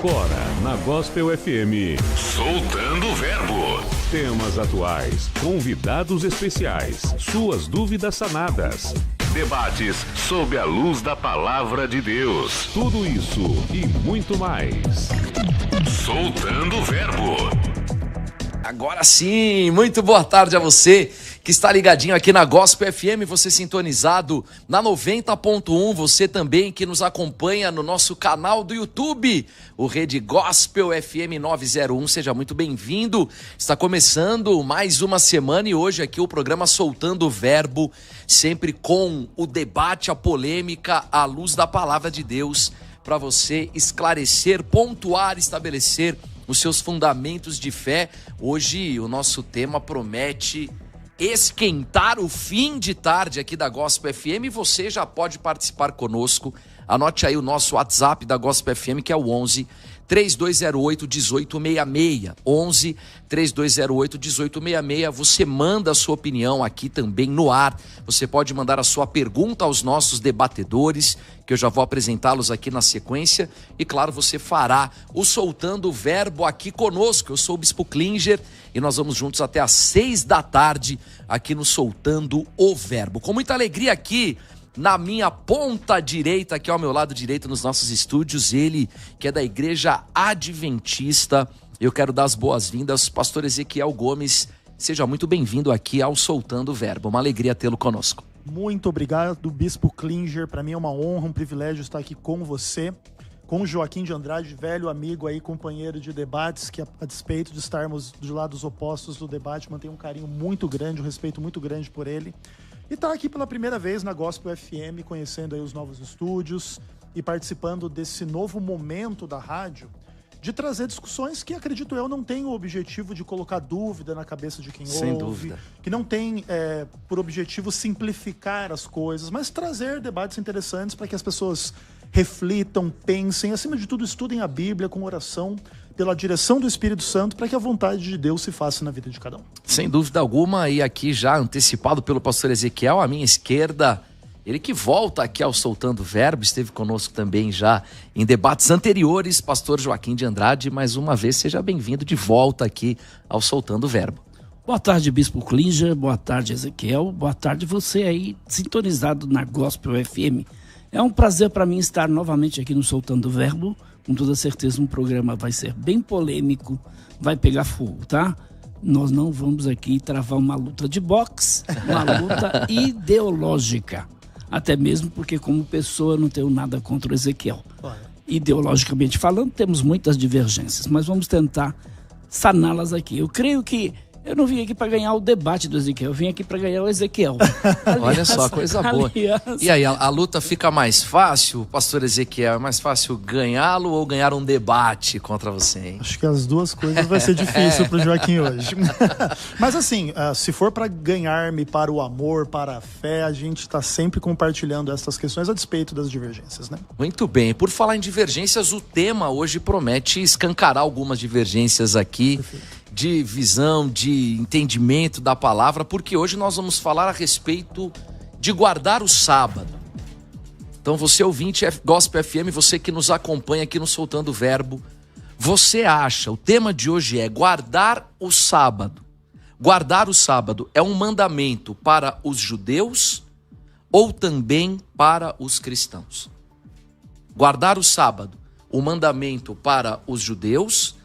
Agora, na Gospel FM. Soltando o Verbo. Temas atuais, convidados especiais, suas dúvidas sanadas. Debates sob a luz da Palavra de Deus. Tudo isso e muito mais. Soltando o Verbo. Agora sim, muito boa tarde a você que está ligadinho aqui na Gospel FM, você sintonizado na 90.1, você também que nos acompanha no nosso canal do YouTube, o Rede Gospel FM 901, seja muito bem-vindo. Está começando mais uma semana e hoje aqui o programa Soltando o Verbo, sempre com o debate, a polêmica, à luz da Palavra de Deus, para você esclarecer, pontuar, estabelecer os seus fundamentos de fé. Hoje o nosso tema promete esquentar o fim de tarde aqui da Gospel FM. Você já pode participar conosco. Anote aí o nosso WhatsApp da Gospel FM, que é o 11 3208 1866. 11 3208 1866. Você manda a sua opinião aqui também no ar. Você pode mandar a sua pergunta aos nossos debatedores, que eu já vou apresentá-los aqui na sequência. E claro, você fará o Soltando o Verbo aqui conosco. Eu sou o Bispo Klinger e nós vamos juntos até às 6 da tarde aqui no Soltando o Verbo. Com muita alegria aqui na minha ponta direita, aqui ao meu lado direito nos nossos estúdios, ele que é da Igreja Adventista. Eu quero dar as boas-vindas, pastor Ezequiel Gomes. Seja muito bem-vindo aqui ao Soltando o Verbo. Uma alegria tê-lo conosco. Muito obrigado, Bispo Klinger. Para mim é uma honra, um privilégio estar aqui com você, com o Joaquim de Andrade, velho amigo aí, companheiro de debates, que a despeito de estarmos de lados opostos do debate, mantém um carinho muito grande, um respeito muito grande por ele. E tá aqui pela primeira vez na Gospel FM, conhecendo aí os novos estúdios e participando desse novo momento da rádio, de trazer discussões que, acredito eu, não tem o objetivo de colocar dúvida na cabeça de quem Sem ouve, dúvida. que não tem por objetivo simplificar as coisas, mas trazer debates interessantes para que as pessoas reflitam, pensem, acima de tudo estudem a Bíblia com oração, pela direção do Espírito Santo, para que a vontade de Deus se faça na vida de cada um. Sem dúvida alguma, e aqui já antecipado pelo pastor Ezequiel, à minha esquerda, ele que volta aqui ao Soltando o Verbo, esteve conosco também já em debates anteriores, pastor Joaquim de Andrade. Mais uma vez, seja bem-vindo de volta aqui ao Soltando o Verbo. Boa tarde, Bispo Klinger, boa tarde, Ezequiel, boa tarde você aí, sintonizado na Gospel FM. É um prazer para mim estar novamente aqui no Soltando o Verbo. Com toda certeza um programa vai ser bem polêmico, vai pegar fogo, tá? Nós não vamos aqui travar uma luta de boxe, uma luta ideológica. Até mesmo porque, como pessoa, eu não tenho nada contra o Ezequiel. Ideologicamente falando, temos muitas divergências, mas vamos tentar saná-las aqui. Eu creio que eu não vim aqui para ganhar o debate do Ezequiel, eu vim aqui para ganhar o Ezequiel. Aliás, olha só, coisa boa. E aí, a luta fica mais fácil, pastor Ezequiel? É mais fácil ganhá-lo ou ganhar um debate contra você, hein? Acho que as duas coisas vai ser difícil pro Joaquim hoje. Mas assim, se for para ganhar-me para o amor, para a fé, a gente está sempre compartilhando essas questões a despeito das divergências, né? Muito bem. Por falar em divergências, o tema hoje promete escancarar algumas divergências aqui. Perfeito. De visão, de entendimento da palavra, porque hoje nós vamos falar a respeito de guardar o sábado. Então você ouvinte Gospel FM, você que nos acompanha aqui no Soltando o Verbo, você acha, o tema de hoje é guardar o sábado. Guardar o sábado é um mandamento para os judeus ou também para os cristãos? Guardar o sábado, o mandamento para os judeus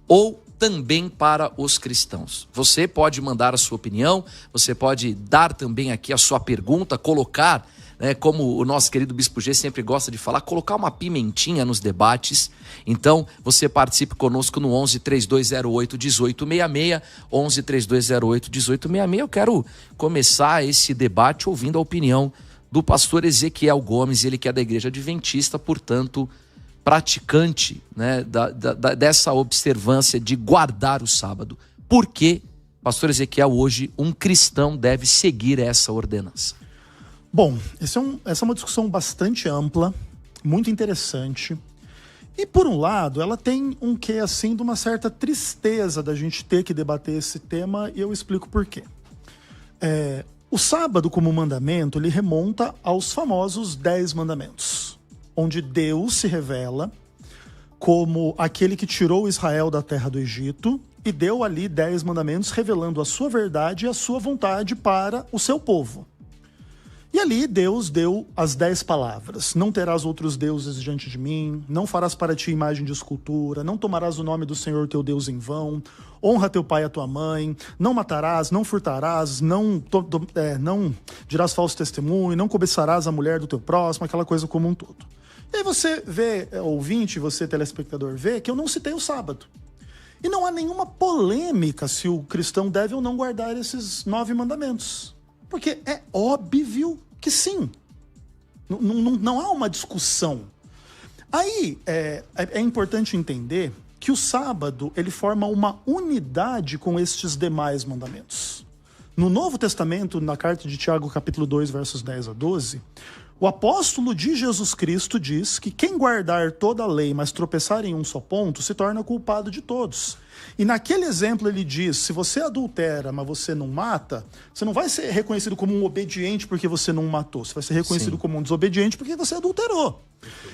ou também para os cristãos? Você pode mandar a sua opinião, você pode dar também aqui a sua pergunta, colocar, né, como o nosso querido Bispo G sempre gosta de falar, colocar uma pimentinha nos debates. Então, você participe conosco no 11 3208 1866, 11 3208 1866. Eu quero começar esse debate ouvindo a opinião do pastor Ezequiel Gomes, ele que é da Igreja Adventista, portanto, praticante, né, dessa observância de guardar o sábado. Por que, pastor Ezequiel, hoje um cristão deve seguir essa ordenança? Bom, essa é uma discussão bastante ampla, muito interessante. E por um lado, ela tem um quê assim de uma certa tristeza da gente ter que debater esse tema, e eu explico por quê. O sábado como mandamento, ele remonta aos famosos 10 mandamentos, onde Deus se revela como aquele que tirou Israel da terra do Egito e deu ali 10 mandamentos, revelando a sua verdade e a sua vontade para o seu povo. E ali Deus deu as 10 palavras. Não terás outros deuses diante de mim, não farás para ti imagem de escultura, não tomarás o nome do Senhor teu Deus em vão, honra teu pai e a tua mãe, não matarás, não furtarás, não dirás falso testemunho, não cobiçarás a mulher do teu próximo, aquela coisa como um todo. E aí você vê, ouvinte, você telespectador, vê que eu não citei o sábado. E não há nenhuma polêmica se o cristão deve ou não guardar esses 9 mandamentos. Porque é óbvio que sim. Não há uma discussão. Aí é importante entender que o sábado ele forma uma unidade com estes demais mandamentos. No Novo Testamento, na carta de Tiago, capítulo 2, versos 10 a 12, o apóstolo de Jesus Cristo diz que quem guardar toda a lei, mas tropeçar em um só ponto, se torna culpado de todos. E naquele exemplo ele diz, se você adultera, mas você não mata, você não vai ser reconhecido como um obediente porque você não matou. Você vai ser reconhecido como um desobediente porque você adulterou.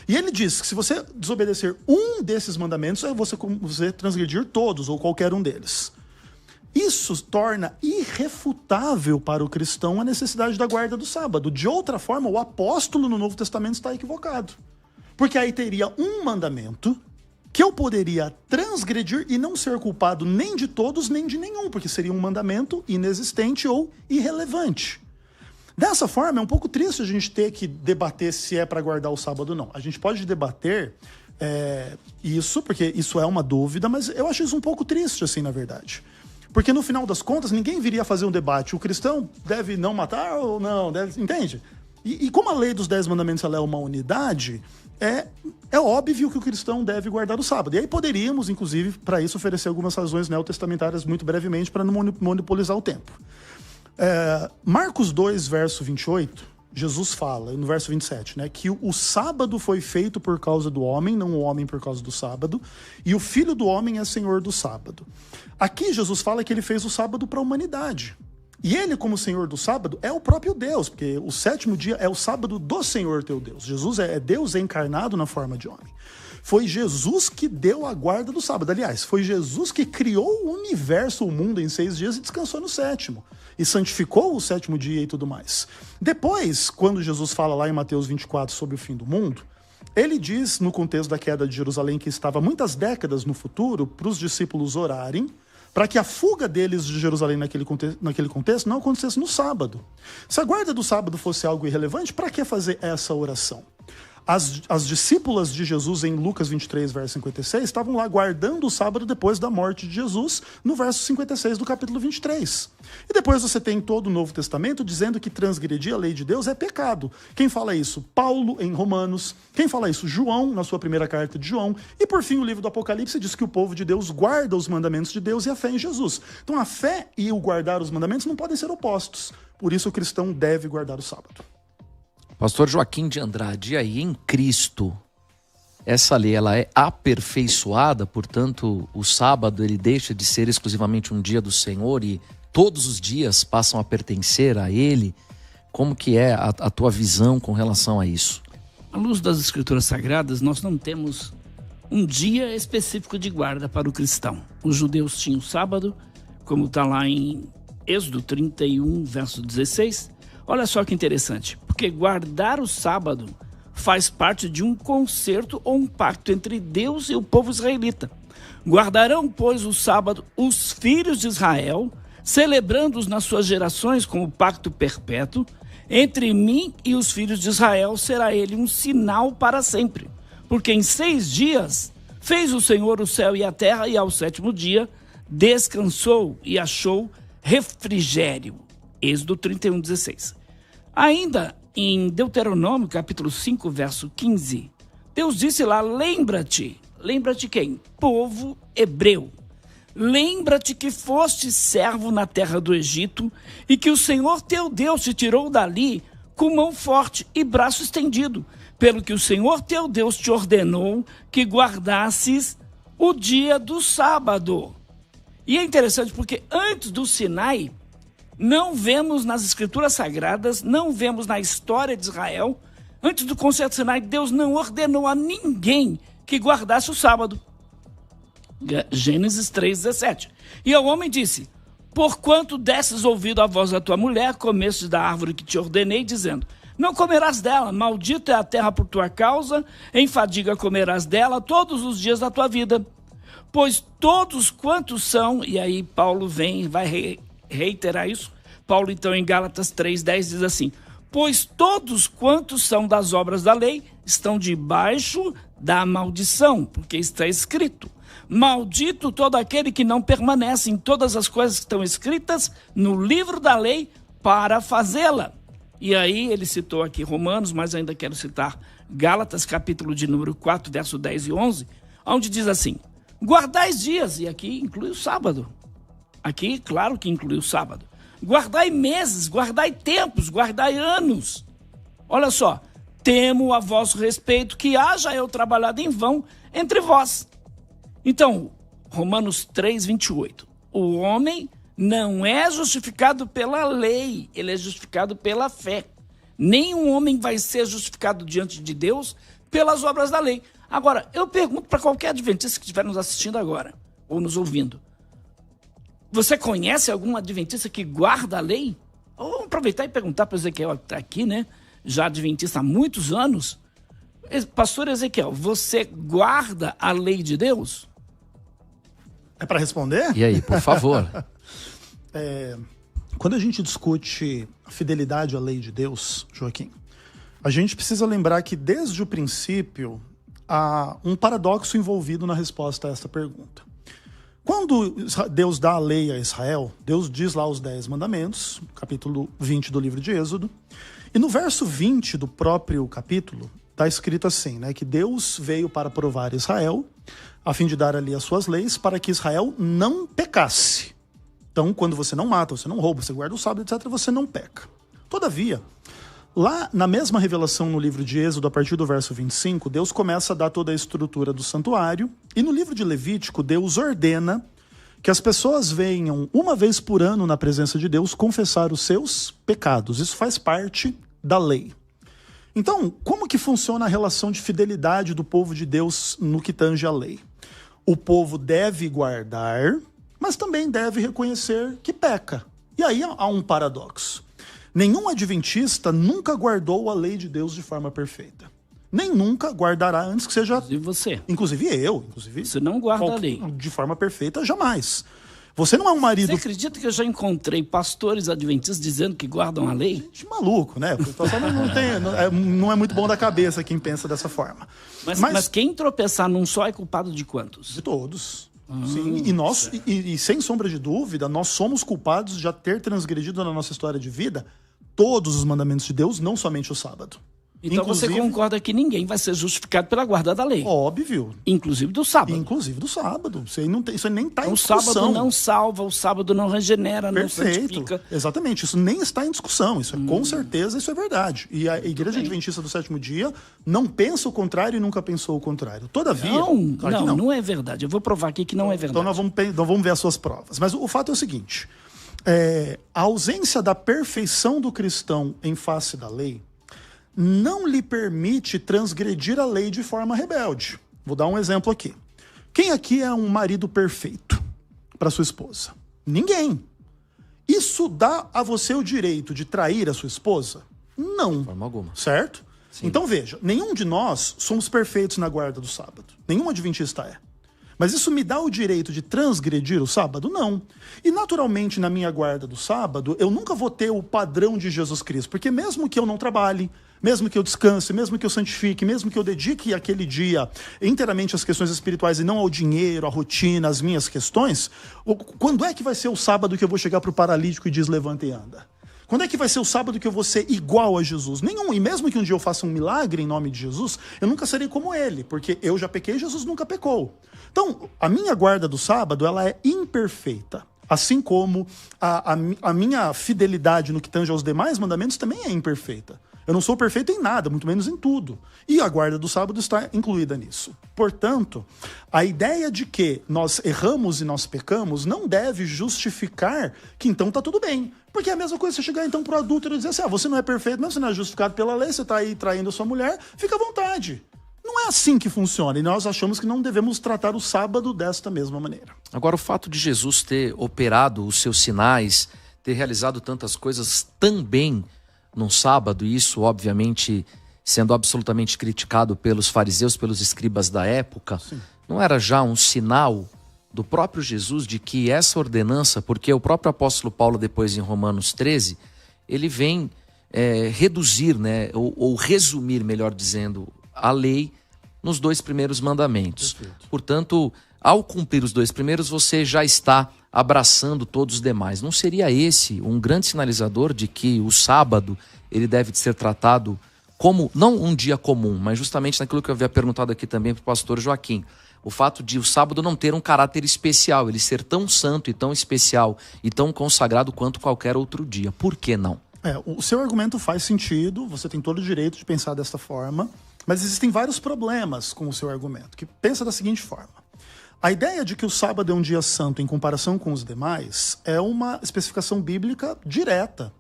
E ele diz que se você desobedecer um desses mandamentos, é você transgredir todos ou qualquer um deles. Isso torna irrefutável para o cristão a necessidade da guarda do sábado. De outra forma, o apóstolo no Novo Testamento está equivocado. Porque aí teria um mandamento que eu poderia transgredir e não ser culpado nem de todos, nem de nenhum, porque seria um mandamento inexistente ou irrelevante. Dessa forma, é um pouco triste a gente ter que debater se é para guardar o sábado ou não. A gente pode debater isso, porque isso é uma dúvida, mas eu acho isso um pouco triste, assim, na verdade. Porque no final das contas, ninguém viria fazer um debate. O cristão deve não matar ou não? Entende? E como a lei dos 10 mandamentos ela é uma unidade, é óbvio que o cristão deve guardar o sábado. E aí poderíamos, inclusive, para isso, oferecer algumas razões neotestamentárias muito brevemente para não monopolizar o tempo. Marcos 2, verso 28, Jesus fala, no verso 27, né, que o sábado foi feito por causa do homem, não o homem por causa do sábado, e o Filho do homem é Senhor do sábado. Aqui Jesus fala que ele fez o sábado para a humanidade. E ele, como Senhor do sábado, é o próprio Deus, porque o 7º dia é o sábado do Senhor teu Deus. Jesus é Deus encarnado na forma de homem. Foi Jesus que deu a guarda do sábado. Aliás, foi Jesus que criou o universo, o mundo em 6 dias e descansou no 7º. E santificou o 7º dia e tudo mais. Depois, quando Jesus fala lá em Mateus 24 sobre o fim do mundo, ele diz, no contexto da queda de Jerusalém, que estava muitas décadas no futuro, para os discípulos orarem, para que a fuga deles de Jerusalém naquele contexto não acontecesse no sábado. Se a guarda do sábado fosse algo irrelevante, para que fazer essa oração? As discípulas de Jesus, em Lucas 23, verso 56, estavam lá guardando o sábado depois da morte de Jesus, no verso 56 do capítulo 23. E depois você tem todo o Novo Testamento dizendo que transgredir a lei de Deus é pecado. Quem fala isso? Paulo, em Romanos. Quem fala isso? João, na sua primeira carta de João. E por fim, o livro do Apocalipse diz que o povo de Deus guarda os mandamentos de Deus e a fé em Jesus. Então a fé e o guardar os mandamentos não podem ser opostos. Por isso o cristão deve guardar o sábado. Pastor Joaquim de Andrade, e aí em Cristo, essa lei ela é aperfeiçoada, portanto o sábado ele deixa de ser exclusivamente um dia do Senhor e todos os dias passam a pertencer a Ele? Como que é a tua visão com relação a isso? À luz das Escrituras Sagradas, nós não temos um dia específico de guarda para o cristão. Os judeus tinham sábado, como está lá em Êxodo 31, verso 16. Olha só que interessante, porque guardar o sábado faz parte de um concerto ou um pacto entre Deus e o povo israelita. Guardarão, pois, o sábado os filhos de Israel, celebrando-os nas suas gerações como pacto perpétuo. Entre mim e os filhos de Israel será ele um sinal para sempre. Porque em 6 dias fez o Senhor o céu e a terra, e ao 7º dia descansou e achou refrigério. Êxodo 31, 16. Ainda em Deuteronômio, capítulo 5, verso 15, Deus disse lá, lembra-te quem? Povo hebreu. Lembra-te que foste servo na terra do Egito e que o Senhor teu Deus te tirou dali com mão forte e braço estendido, pelo que o Senhor teu Deus te ordenou que guardasses o dia do sábado. E é interessante porque antes do Sinai, não vemos nas Escrituras Sagradas, não vemos na história de Israel, antes do concerto Sinai, Deus não ordenou a ninguém que guardasse o sábado. Gênesis 3,17. E ao homem disse: porquanto desses ouvido à voz da tua mulher, comestes da árvore que te ordenei, dizendo: não comerás dela, maldita é a terra por tua causa, em fadiga comerás dela todos os dias da tua vida. Pois todos quantos são, e aí Paulo vai reiterar isso. Paulo então em Gálatas 3,10 diz assim: pois todos quantos são das obras da lei estão debaixo da maldição, porque está escrito: maldito todo aquele que não permanece em todas as coisas que estão escritas no livro da lei para fazê-la. E aí ele citou aqui Romanos, mas ainda quero citar Gálatas, capítulo de número 4, verso 10 e 11, onde diz assim: guardai dias, e aqui inclui o sábado. Aqui, claro que inclui o sábado. Guardai meses, guardai tempos, guardai anos. Olha só: temo a vosso respeito que haja eu trabalhado em vão entre vós. Então, Romanos 3, 28. O homem não é justificado pela lei, ele é justificado pela fé. Nenhum homem vai ser justificado diante de Deus pelas obras da lei. Agora, eu pergunto para qualquer adventista que estiver nos assistindo agora, ou nos ouvindo: você conhece algum adventista que guarda a lei? Vamos aproveitar e perguntar para o Ezequiel, que está aqui, né? Já adventista há muitos anos. Pastor Ezequiel, você guarda a lei de Deus? É para responder? E aí, por favor. Quando a gente discute fidelidade à lei de Deus, Joaquim, a gente precisa lembrar que desde o princípio há um paradoxo envolvido na resposta a essa pergunta. Quando Deus dá a lei a Israel, Deus diz lá os 10 mandamentos, capítulo 20 do livro de Êxodo, e no verso 20 do próprio capítulo está escrito assim, né, que Deus veio para provar Israel, a fim de dar ali as suas leis, para que Israel não pecasse. Então, quando você não mata, você não rouba, você guarda o sábado, etc., você não peca. Todavia, lá na mesma revelação no livro de Êxodo, a partir do verso 25, Deus começa a dar toda a estrutura do santuário, e no livro de Levítico, Deus ordena que as pessoas venham uma vez por ano na presença de Deus confessar os seus pecados. Isso faz parte da lei. Então, como que funciona a relação de fidelidade do povo de Deus no que tange à lei? O povo deve guardar, mas também deve reconhecer que peca. E aí há um paradoxo. Nenhum adventista nunca guardou a lei de Deus de forma perfeita. Nem nunca guardará antes que seja... Inclusive você. Inclusive eu. Você não guarda a lei. De forma perfeita, jamais. Você não é um marido... Você acredita que eu já encontrei pastores adventistas dizendo que guardam a lei? Gente maluco, né? O pessoal não é muito bom da cabeça quem pensa dessa forma. Mas quem tropeçar num só é culpado de quantos? De todos. Sim, e sem sombra de dúvida, nós somos culpados de já ter transgredido na nossa história de vida todos os mandamentos de Deus, não somente o sábado. Então você concorda que ninguém vai ser justificado pela guarda da lei? Óbvio. Inclusive do sábado. Inclusive do sábado. Isso aí nem está em discussão. O sábado não salva, o sábado não regenera, Perfeito. Não santifica. Exatamente. Isso nem está em discussão. Isso com certeza, isso é verdade. E a Igreja Adventista do Sétimo Dia não pensa o contrário e nunca pensou o contrário. Todavia... Não é verdade. Eu vou provar aqui que não é verdade. Então vamos ver as suas provas. Mas o fato é o seguinte. A ausência da perfeição do cristão em face da lei não lhe permite transgredir a lei de forma rebelde. Vou dar um exemplo aqui. Quem aqui é um marido perfeito para sua esposa? Ninguém. Isso dá a você o direito de trair a sua esposa? Não. De forma alguma. Certo? Sim. Então veja, nenhum de nós somos perfeitos na guarda do sábado. Nenhum adventista é. Mas isso me dá o direito de transgredir o sábado? Não. E naturalmente na minha guarda do sábado, eu nunca vou ter o padrão de Jesus Cristo. Porque mesmo que eu não trabalhe, mesmo que eu descanse, mesmo que eu santifique, mesmo que eu dedique aquele dia inteiramente às questões espirituais e não ao dinheiro, à rotina, às minhas questões, quando é que vai ser o sábado que eu vou chegar para o paralítico e diz levanta e anda? Quando é que vai ser o sábado que eu vou ser igual a Jesus? Nenhum. E mesmo que um dia eu faça um milagre em nome de Jesus, eu nunca serei como ele, porque eu já pequei e Jesus nunca pecou. Então, a minha guarda do sábado, ela é imperfeita. Assim como a minha fidelidade no que tange aos demais mandamentos também é imperfeita. Eu não sou perfeito em nada, muito menos em tudo. E a guarda do sábado está incluída nisso. Portanto, a ideia de que nós erramos e nós pecamos não deve justificar que então está tudo bem. Porque é a mesma coisa você chegar então para o adúltero e dizer assim, você não é perfeito, mas você não é justificado pela lei, você está aí traindo a sua mulher, fica à vontade. Não é assim que funciona, e nós achamos que não devemos tratar o sábado desta mesma maneira. Agora, o fato de Jesus ter operado os seus sinais, ter realizado tantas coisas também num sábado, e isso, obviamente, sendo absolutamente criticado pelos fariseus, pelos escribas da época, Sim. não era já um sinal do próprio Jesus de que essa ordenança, porque o próprio apóstolo Paulo, depois em Romanos 13, ele vem reduzir, né, ou resumir, melhor dizendo, a lei nos 2 primeiros mandamentos. Perfeito. Portanto, ao cumprir os 2 primeiros, você já está abraçando todos os demais. Não seria esse um grande sinalizador de que o sábado ele deve ser tratado como, não um dia comum, mas justamente naquilo que eu havia perguntado aqui também para o pastor Joaquim, o fato de o sábado não ter um caráter especial, ele ser tão santo e tão especial e tão consagrado quanto qualquer outro dia. Por que não? O seu argumento faz sentido, você tem todo o direito de pensar desta forma, mas existem vários problemas com o seu argumento, que pensa da seguinte forma. A ideia de que o sábado é um dia santo em comparação com os demais é uma especificação bíblica direta.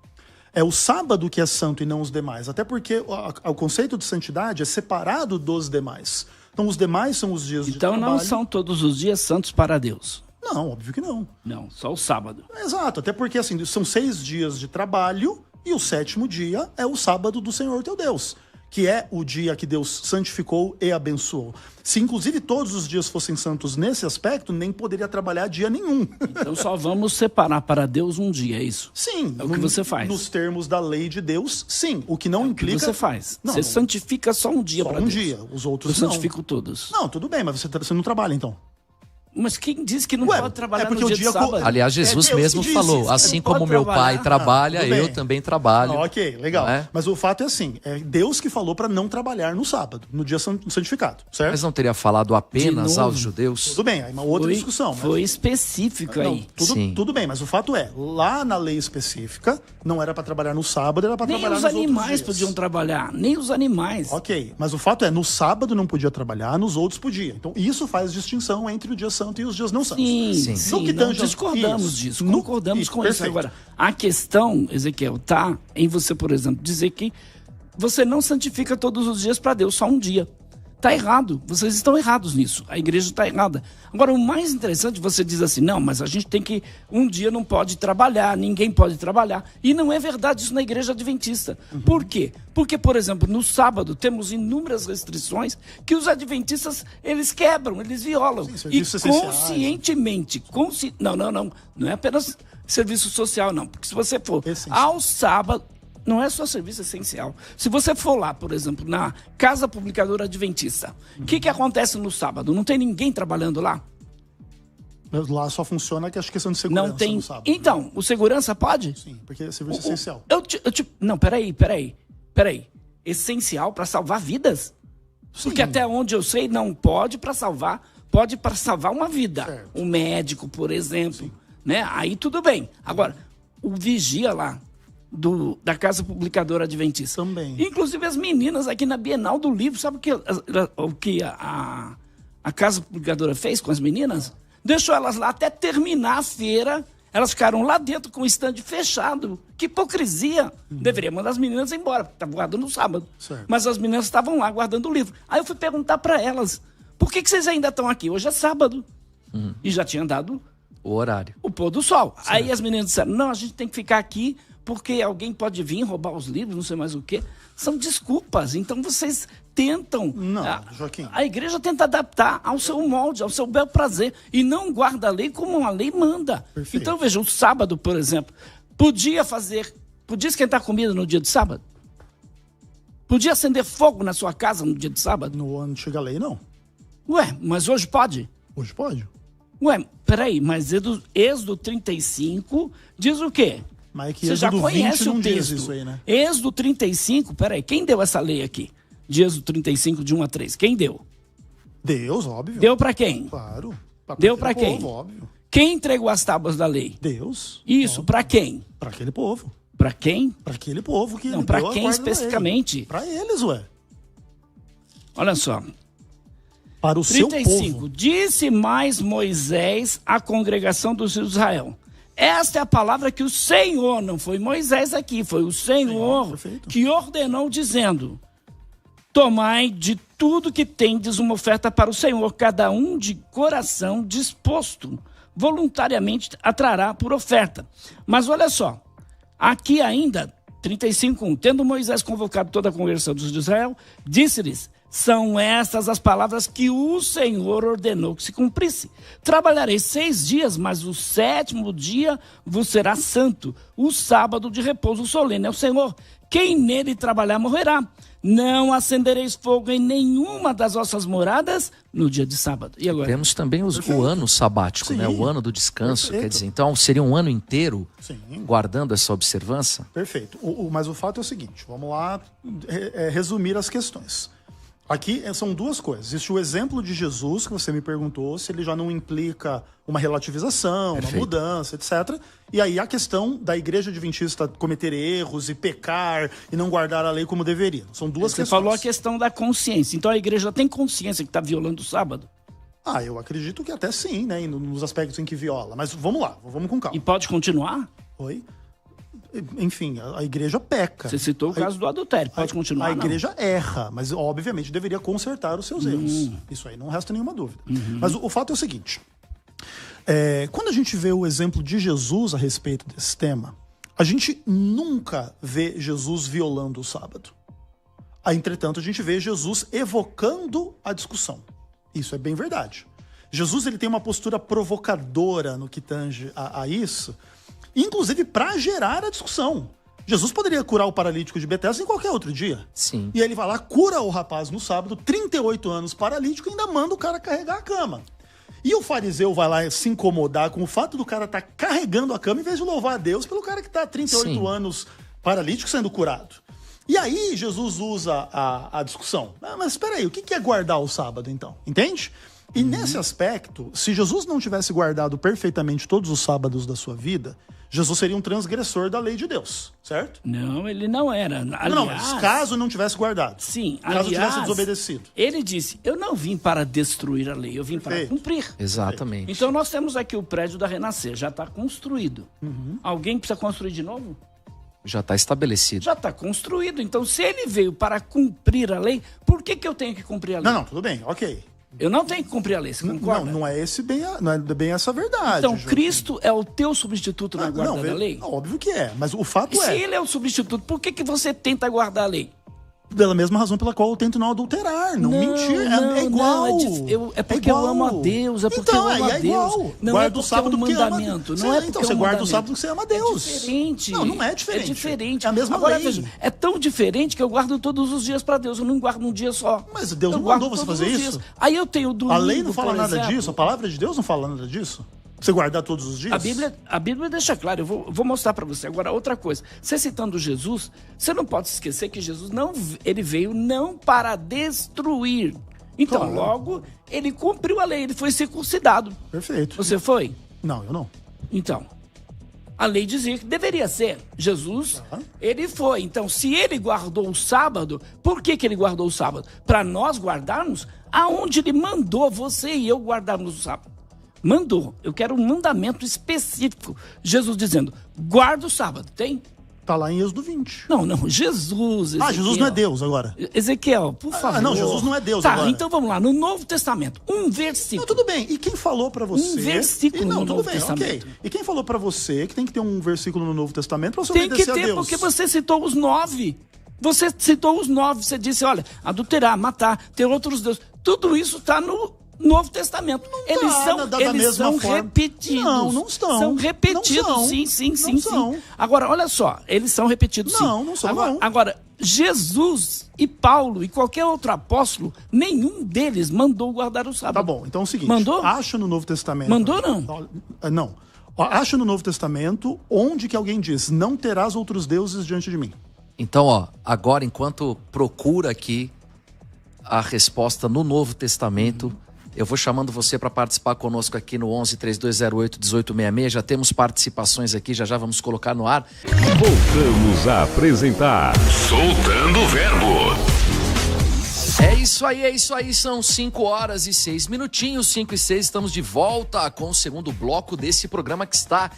É o sábado que é santo e não os demais, até porque o conceito de santidade é separado dos demais. Então os demais são os dias de trabalho. Então não são todos os dias santos para Deus. Não, óbvio que não. Não, só o sábado. Exato, até porque assim, são 6 dias de trabalho e o 7º dia é o sábado do Senhor teu Deus, que é o dia que Deus santificou e abençoou. Se inclusive todos os dias fossem santos nesse aspecto, nem poderia trabalhar dia nenhum. Então só vamos separar para Deus um dia, é isso? Sim. É o que você faz. Nos termos da lei de Deus, sim. O que não implica... O que você faz? Não, você santifica só um dia só para um Deus. dia, os outros Eu não. santifico todos. Não, tudo bem, mas você não trabalha então. Mas quem disse que não Ué, pode trabalhar porque no o dia de dia sábado? Aliás, Jesus Deus mesmo que disse falou, isso. assim Ele como pode meu pai trabalha, tudo bem. eu também trabalho. Ok, legal. Não é? Mas o fato é assim, é Deus que falou para não trabalhar no sábado, no dia santificado, certo? Mas não teria falado apenas De novo? aos judeus? Tudo bem, aí uma outra discussão. Mas... Foi específico Não, aí. Sim. tudo bem, mas o fato é, lá na lei específica, não era para trabalhar no sábado, era para Nem trabalhar os nos outros animais dias. podiam trabalhar, nem os animais. Ok, mas o fato é, no sábado não podia trabalhar, nos outros podia. Então isso faz distinção entre o dia santo e os dias não santos. Sim, que não tange- discordamos isso. disso, No- concordamos isso, com perfeito. isso. Agora, a questão, Ezequiel, tá em você, por exemplo, dizer que você não santifica todos os dias para Deus, só um dia. Tá errado, vocês estão errados nisso, a igreja está errada. Agora, o mais interessante, você diz assim, não, mas a gente tem que, um dia não pode trabalhar, ninguém pode trabalhar. E não é verdade isso na igreja adventista. Por quê? Porque, por exemplo, no sábado temos inúmeras restrições que os adventistas, eles quebram, eles violam. Sim, E serviços essenciais. conscientemente, não é apenas serviço social, não. Porque se você for Essencial. ao sábado, não é só serviço essencial. Se você for lá, por exemplo, na Casa Publicadora Adventista, o que acontece no sábado? Não tem ninguém trabalhando lá? Lá só funciona que a questão de segurança Não tem. no sábado. Então, o segurança pode? Sim, porque é serviço essencial. Não, peraí. Essencial para salvar vidas? Porque até onde eu sei, não pode para salvar, pode para salvar uma vida. Certo. Um médico, por exemplo. Né? Aí tudo bem. Agora, o vigia lá da Casa Publicadora Adventista. Também. Inclusive as meninas aqui na Bienal do Livro, sabe o que a Casa Publicadora fez com as meninas? Deixou elas lá até terminar a feira. Elas ficaram lá dentro com o estande fechado. Que hipocrisia. Deveria mandar as meninas embora, porque estava guardando no sábado. Certo. Mas as meninas estavam lá guardando o livro. Aí eu fui perguntar para elas, por que vocês ainda estão aqui? Hoje é sábado. E já tinha dado O horário. o pôr do sol. Aí as meninas disseram, não, a gente tem que ficar aqui porque alguém pode vir roubar os livros, não sei mais o quê. São desculpas. Então vocês tentam... Não, Joaquim. A igreja tenta adaptar ao seu molde, ao seu bel prazer. E não guarda a lei como a lei manda. Perfeito. Então, veja, o sábado, por exemplo, podia esquentar comida no dia de sábado? Podia acender fogo na sua casa no dia de sábado? No antiga lei, não. Ué, mas hoje pode? Hoje pode. Ué, peraí, mas Êxodo 35 diz o quê? Mas é que Você já Êxodo 20 conhece não o diz texto. isso aí, né? Êxodo 35, peraí, quem deu essa lei aqui? De Êxodo 35, de 1 a 3. Quem deu? Deus, óbvio. Deu pra quem? Claro. Deu pra aquele quem? povo, óbvio. Quem entregou as tábuas da lei? Deus. Isso, pra quem? Pra aquele povo. Pra quem? Pra aquele povo que Não, ele pra deu a quem guarda da lei. especificamente? Pra eles, ué. Olha só. Para o seu 35. povo. Disse mais Moisés à congregação dos filhos de Israel. Esta é a palavra que o Senhor, não foi Moisés aqui, foi o Senhor perfeito. que ordenou, dizendo: tomai de tudo que tendes uma oferta para o Senhor, cada um de coração disposto, voluntariamente atrará por oferta. Mas olha só, aqui ainda, 35:1, tendo Moisés convocado toda a congregação dos de Israel, disse-lhes: são estas as palavras que o Senhor ordenou que se cumprisse. Trabalhareis 6 dias, mas o 7º dia vos será santo, o sábado de repouso solene ao Senhor. Quem nele trabalhar morrerá. Não acendereis fogo em nenhuma das vossas moradas no dia de sábado. E agora? Temos também o ano sabático, né? O ano do descanso. Perfeito. Quer dizer, então seria um ano inteiro Sim. guardando essa observância? Perfeito. Mas o fato é o seguinte, vamos lá resumir as questões. Aqui são duas coisas. Existe o exemplo de Jesus, que você me perguntou, se ele já não implica uma relativização, Perfeito. uma mudança, etc. E aí a questão da igreja adventista cometer erros e pecar e não guardar a lei como deveria. São duas Você questões. falou a questão da consciência. Então a igreja tem consciência que está violando o sábado? Eu acredito que até sim, né? Nos aspectos em que viola. Mas vamos lá, vamos com calma. E pode continuar? Oi? Enfim, a igreja peca. Você citou o caso do adultério. Pode continuar, A igreja erra, mas obviamente deveria consertar os seus erros. Isso aí não resta nenhuma dúvida. Mas o fato é o seguinte. Quando a gente vê o exemplo de Jesus a respeito desse tema, a gente nunca vê Jesus violando o sábado. Entretanto, a gente vê Jesus evocando a discussão. Isso é bem verdade. Jesus ele tem uma postura provocadora no que tange a isso, inclusive para gerar a discussão. Jesus poderia curar o paralítico de Betesda em qualquer outro dia. Sim. E aí ele vai lá, cura o rapaz no sábado, 38 anos paralítico, e ainda manda o cara carregar a cama. E o fariseu vai lá se incomodar com o fato do cara estar carregando a cama em vez de louvar a Deus pelo cara que está há 38 Sim. anos paralítico sendo curado. E aí Jesus usa a discussão. Mas espera aí, o que é guardar o sábado então? Entende? E nesse aspecto, se Jesus não tivesse guardado perfeitamente todos os sábados da sua vida, Jesus seria um transgressor da lei de Deus, certo? Não, ele não era. Aliás, Não, mas caso não tivesse guardado. Sim, Caso aliás, tivesse desobedecido. Ele disse, eu não vim para destruir a lei, eu vim para Perfeito. cumprir. Exatamente. Então nós temos aqui o prédio da Renascer, já está construído. Alguém precisa construir de novo? Já está estabelecido. Já está construído. Então se ele veio para cumprir a lei, por que eu tenho que cumprir a lei? Não, tudo bem, ok. Eu não tenho que cumprir a lei, você concorda? Não é bem essa a verdade. Então, João. Cristo é o teu substituto na guarda da lei? Óbvio que é, mas o fato E se é, ele é o substituto, por que você tenta guardar a lei? pela mesma razão pela qual eu tento não adulterar, não mentir, é igual. É porque eu amo a Deus, é porque eu amo a Deus. Igual. Não Guarda é o sábado porque é um porque ama mandamento. Deus. Não é porque então é você um guarda o mandamento. sábado porque você ama Deus. É diferente. Não é diferente. É diferente. É a mesma Agora, lei. veja, é tão diferente que eu guardo todos os dias para Deus. Eu não guardo um dia só. Mas Deus Eu não guardo mandou você todos fazer os isso? dias. Aí eu tenho domingo, A lei não fala por nada exemplo. disso, a palavra de Deus não fala nada disso. Você guardar todos os dias? A Bíblia deixa claro, eu vou mostrar para você. Agora, outra coisa, você citando Jesus, você não pode esquecer que Jesus ele veio não para destruir. Então, Claro. logo, ele cumpriu a lei, ele foi circuncidado. Perfeito. Você foi? Não, eu não. Então, a lei dizia que deveria ser. Jesus, ele foi. Então, se ele guardou o sábado, por que ele guardou o sábado? Para nós guardarmos aonde ele mandou você e eu guardarmos o sábado. Mandou. Eu quero um mandamento específico. Jesus dizendo, guarda o sábado. Tem? Tá lá em Êxodo 20. Não. Jesus. Ezequiel. Jesus não é Deus agora. Ezequiel, por favor. não, Jesus não é Deus tá, agora. Então vamos lá. No Novo Testamento, um versículo. Não, tudo bem. E quem falou pra você... Um versículo Não, no tudo Novo bem, Testamento. ok. E quem falou pra você que tem que ter um versículo no Novo Testamento pra você Tem que obedecer a ter, Deus? porque você citou os 9. Você citou os 9. Você disse, olha, adulterar, matar, ter outros deuses. Tudo isso está no Novo Testamento. Eles são repetidos. Não estão. São repetidos, Não são. sim. Não são. Agora, olha só, eles são repetidos, sim. Não são, não. Agora, Jesus e Paulo e qualquer outro apóstolo, nenhum deles mandou guardar o sábado. Tá bom, então é o seguinte. Mandou? Acha no Novo Testamento... Mandou, não? Não. Acha no Novo Testamento onde que alguém diz, não terás outros deuses diante de mim. Então, agora, enquanto procura aqui a resposta no Novo Testamento, eu vou chamando você para participar conosco aqui no 11-3208-1866. Já temos participações aqui, já vamos colocar no ar. Voltamos a apresentar Soltando o Verbo. É isso aí, são 5 horas e 6 minutinhos, 5 e 6, estamos de volta com o segundo bloco desse programa que está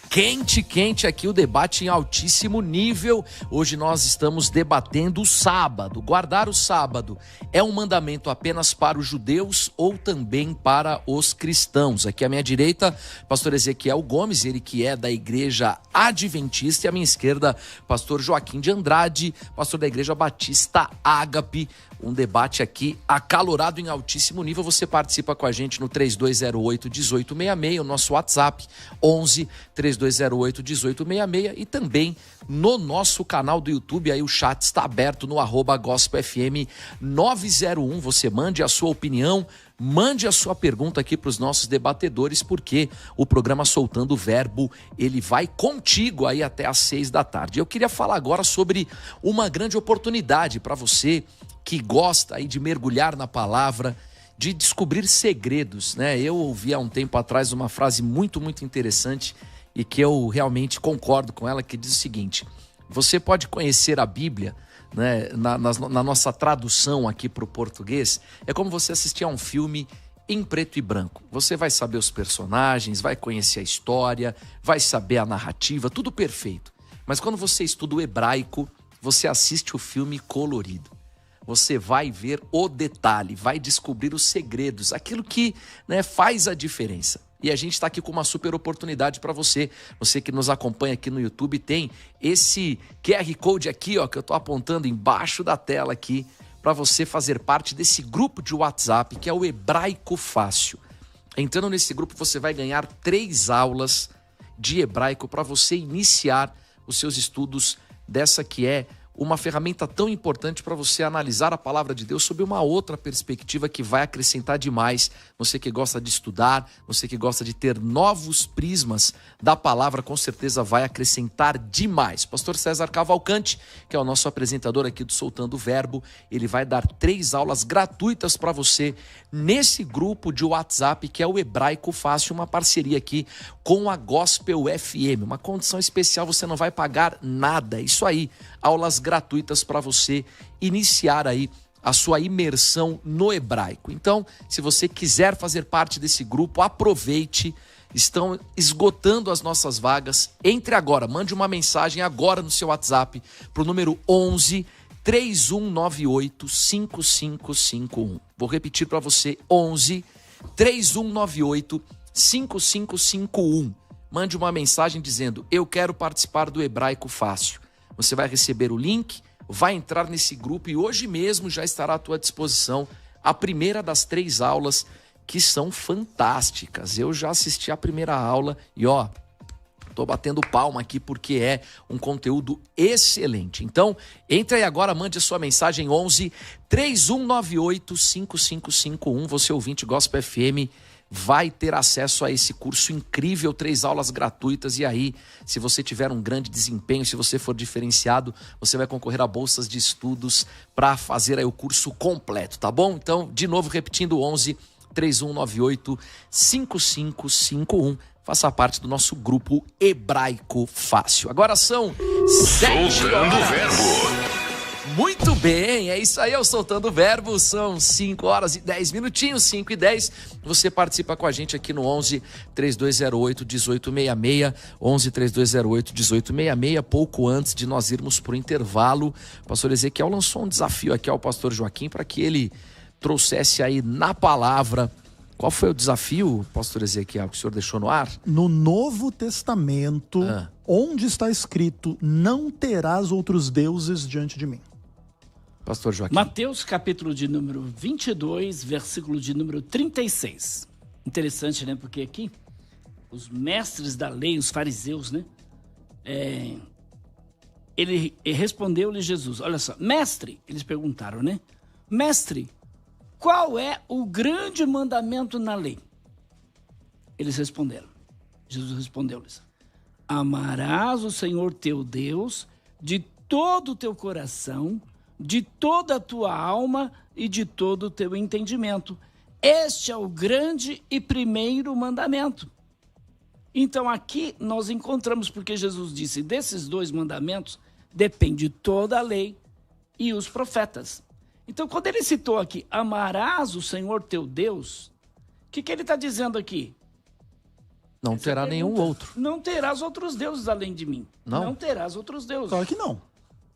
Quente, quente aqui o debate em altíssimo nível. Hoje nós estamos debatendo o sábado. Guardar o sábado é um mandamento apenas para os judeus ou também para os cristãos? Aqui à minha direita, pastor Ezequiel Gomes, ele que é da Igreja Adventista, e à minha esquerda, pastor Joaquim de Andrade, pastor da Igreja Batista Ágape. Um debate aqui acalorado em altíssimo nível. Você participa com a gente no 3208-1866, o nosso WhatsApp 11-3208-1866, e também no nosso canal do YouTube. Aí o chat está aberto no @gospelfm 901. Você mande a sua opinião, mande a sua pergunta aqui para os nossos debatedores, porque o programa Soltando o Verbo, ele vai contigo aí até às 6 da tarde. Eu queria falar agora sobre uma grande oportunidade para você que gosta aí de mergulhar na palavra, de descobrir segredos, né? Eu ouvi há um tempo atrás uma frase muito, muito interessante e que eu realmente concordo com ela, que diz o seguinte: você pode conhecer a Bíblia, né, na nossa tradução aqui para o português, é como você assistir a um filme em preto e branco. Você vai saber os personagens, vai conhecer a história, vai saber a narrativa, tudo perfeito. Mas quando você estuda o hebraico, você assiste o filme colorido. Você vai ver o detalhe, vai descobrir os segredos, aquilo que, né, faz a diferença. E a gente está aqui com uma super oportunidade para você. Você que nos acompanha aqui no YouTube, tem esse QR Code aqui, ó, que eu estou apontando embaixo da tela aqui, para você fazer parte desse grupo de WhatsApp, que é o Hebraico Fácil. Entrando nesse grupo, você vai ganhar 3 aulas de hebraico para você iniciar os seus estudos dessa que é uma ferramenta tão importante para você analisar a palavra de Deus sob uma outra perspectiva que vai acrescentar demais. Você que gosta de estudar, você que gosta de ter novos prismas da palavra, com certeza vai acrescentar demais. Pastor César Cavalcante, que é o nosso apresentador aqui do Soltando o Verbo, ele vai dar 3 aulas gratuitas para você nesse grupo de WhatsApp, que é o Hebraico Fácil, uma parceria aqui com a Gospel FM. Uma condição especial, você não vai pagar nada. Isso aí, aulas gratuitas para você iniciar aí a sua imersão no hebraico. Então, se você quiser fazer parte desse grupo, aproveite. Estão esgotando as nossas vagas. Entre agora, mande uma mensagem agora no seu WhatsApp para o número 11 3198 5551. Vou repetir para você: 11 3198 5551. Mande uma mensagem dizendo: eu quero participar do Hebraico Fácil. Você vai receber o link, vai entrar nesse grupo e hoje mesmo já estará à tua disposição a primeira das 3 aulas, que são fantásticas. Eu já assisti a primeira aula e tô batendo palma aqui porque é um conteúdo excelente. Então, entre aí agora, mande a sua mensagem 11 3198 5551. Você ouvinte Gospel FM vai ter acesso a esse curso incrível, 3 aulas gratuitas. E aí, se você tiver um grande desempenho, se você for diferenciado, você vai concorrer a bolsas de estudos para fazer aí o curso completo, tá bom? Então, de novo, repetindo, 11 3198 5551. Faça parte do nosso grupo Hebraico Fácil. Agora são 7 Soltando horas. o Verbo. Muito bem, é isso aí, eu Soltando o Verbo. São 5 horas e 10 minutinhos, 5 e 10. Você participa com a gente aqui no 11 3208 1866, 11 3208 1866. Pouco antes de nós irmos para o intervalo, o pastor Ezequiel lançou um desafio aqui ao pastor Joaquim para que ele trouxesse aí na palavra. Qual foi o desafio, pastor Ezequiel, que o senhor deixou no ar? No Novo Testamento, onde está escrito: não terás outros deuses diante de mim? Pastor Joaquim. Mateus, capítulo de número 22, versículo de número 36. Interessante, né? Porque aqui, os mestres da lei, os fariseus, né? Ele respondeu-lhe Jesus: olha só, mestre, eles perguntaram, né? Mestre, qual é o grande mandamento na lei? Eles responderam. Jesus respondeu-lhes: amarás o Senhor teu Deus de todo o teu coração, de toda a tua alma e de todo o teu entendimento. Este é o grande e primeiro mandamento. Então aqui nós encontramos, porque Jesus disse, desses 2 mandamentos depende toda a lei e os profetas. Então quando ele citou aqui, amarás o Senhor teu Deus, o que ele está dizendo aqui? Não terá nenhum outro. Não terás outros deuses além de mim. Não terás outros deuses. Claro que não.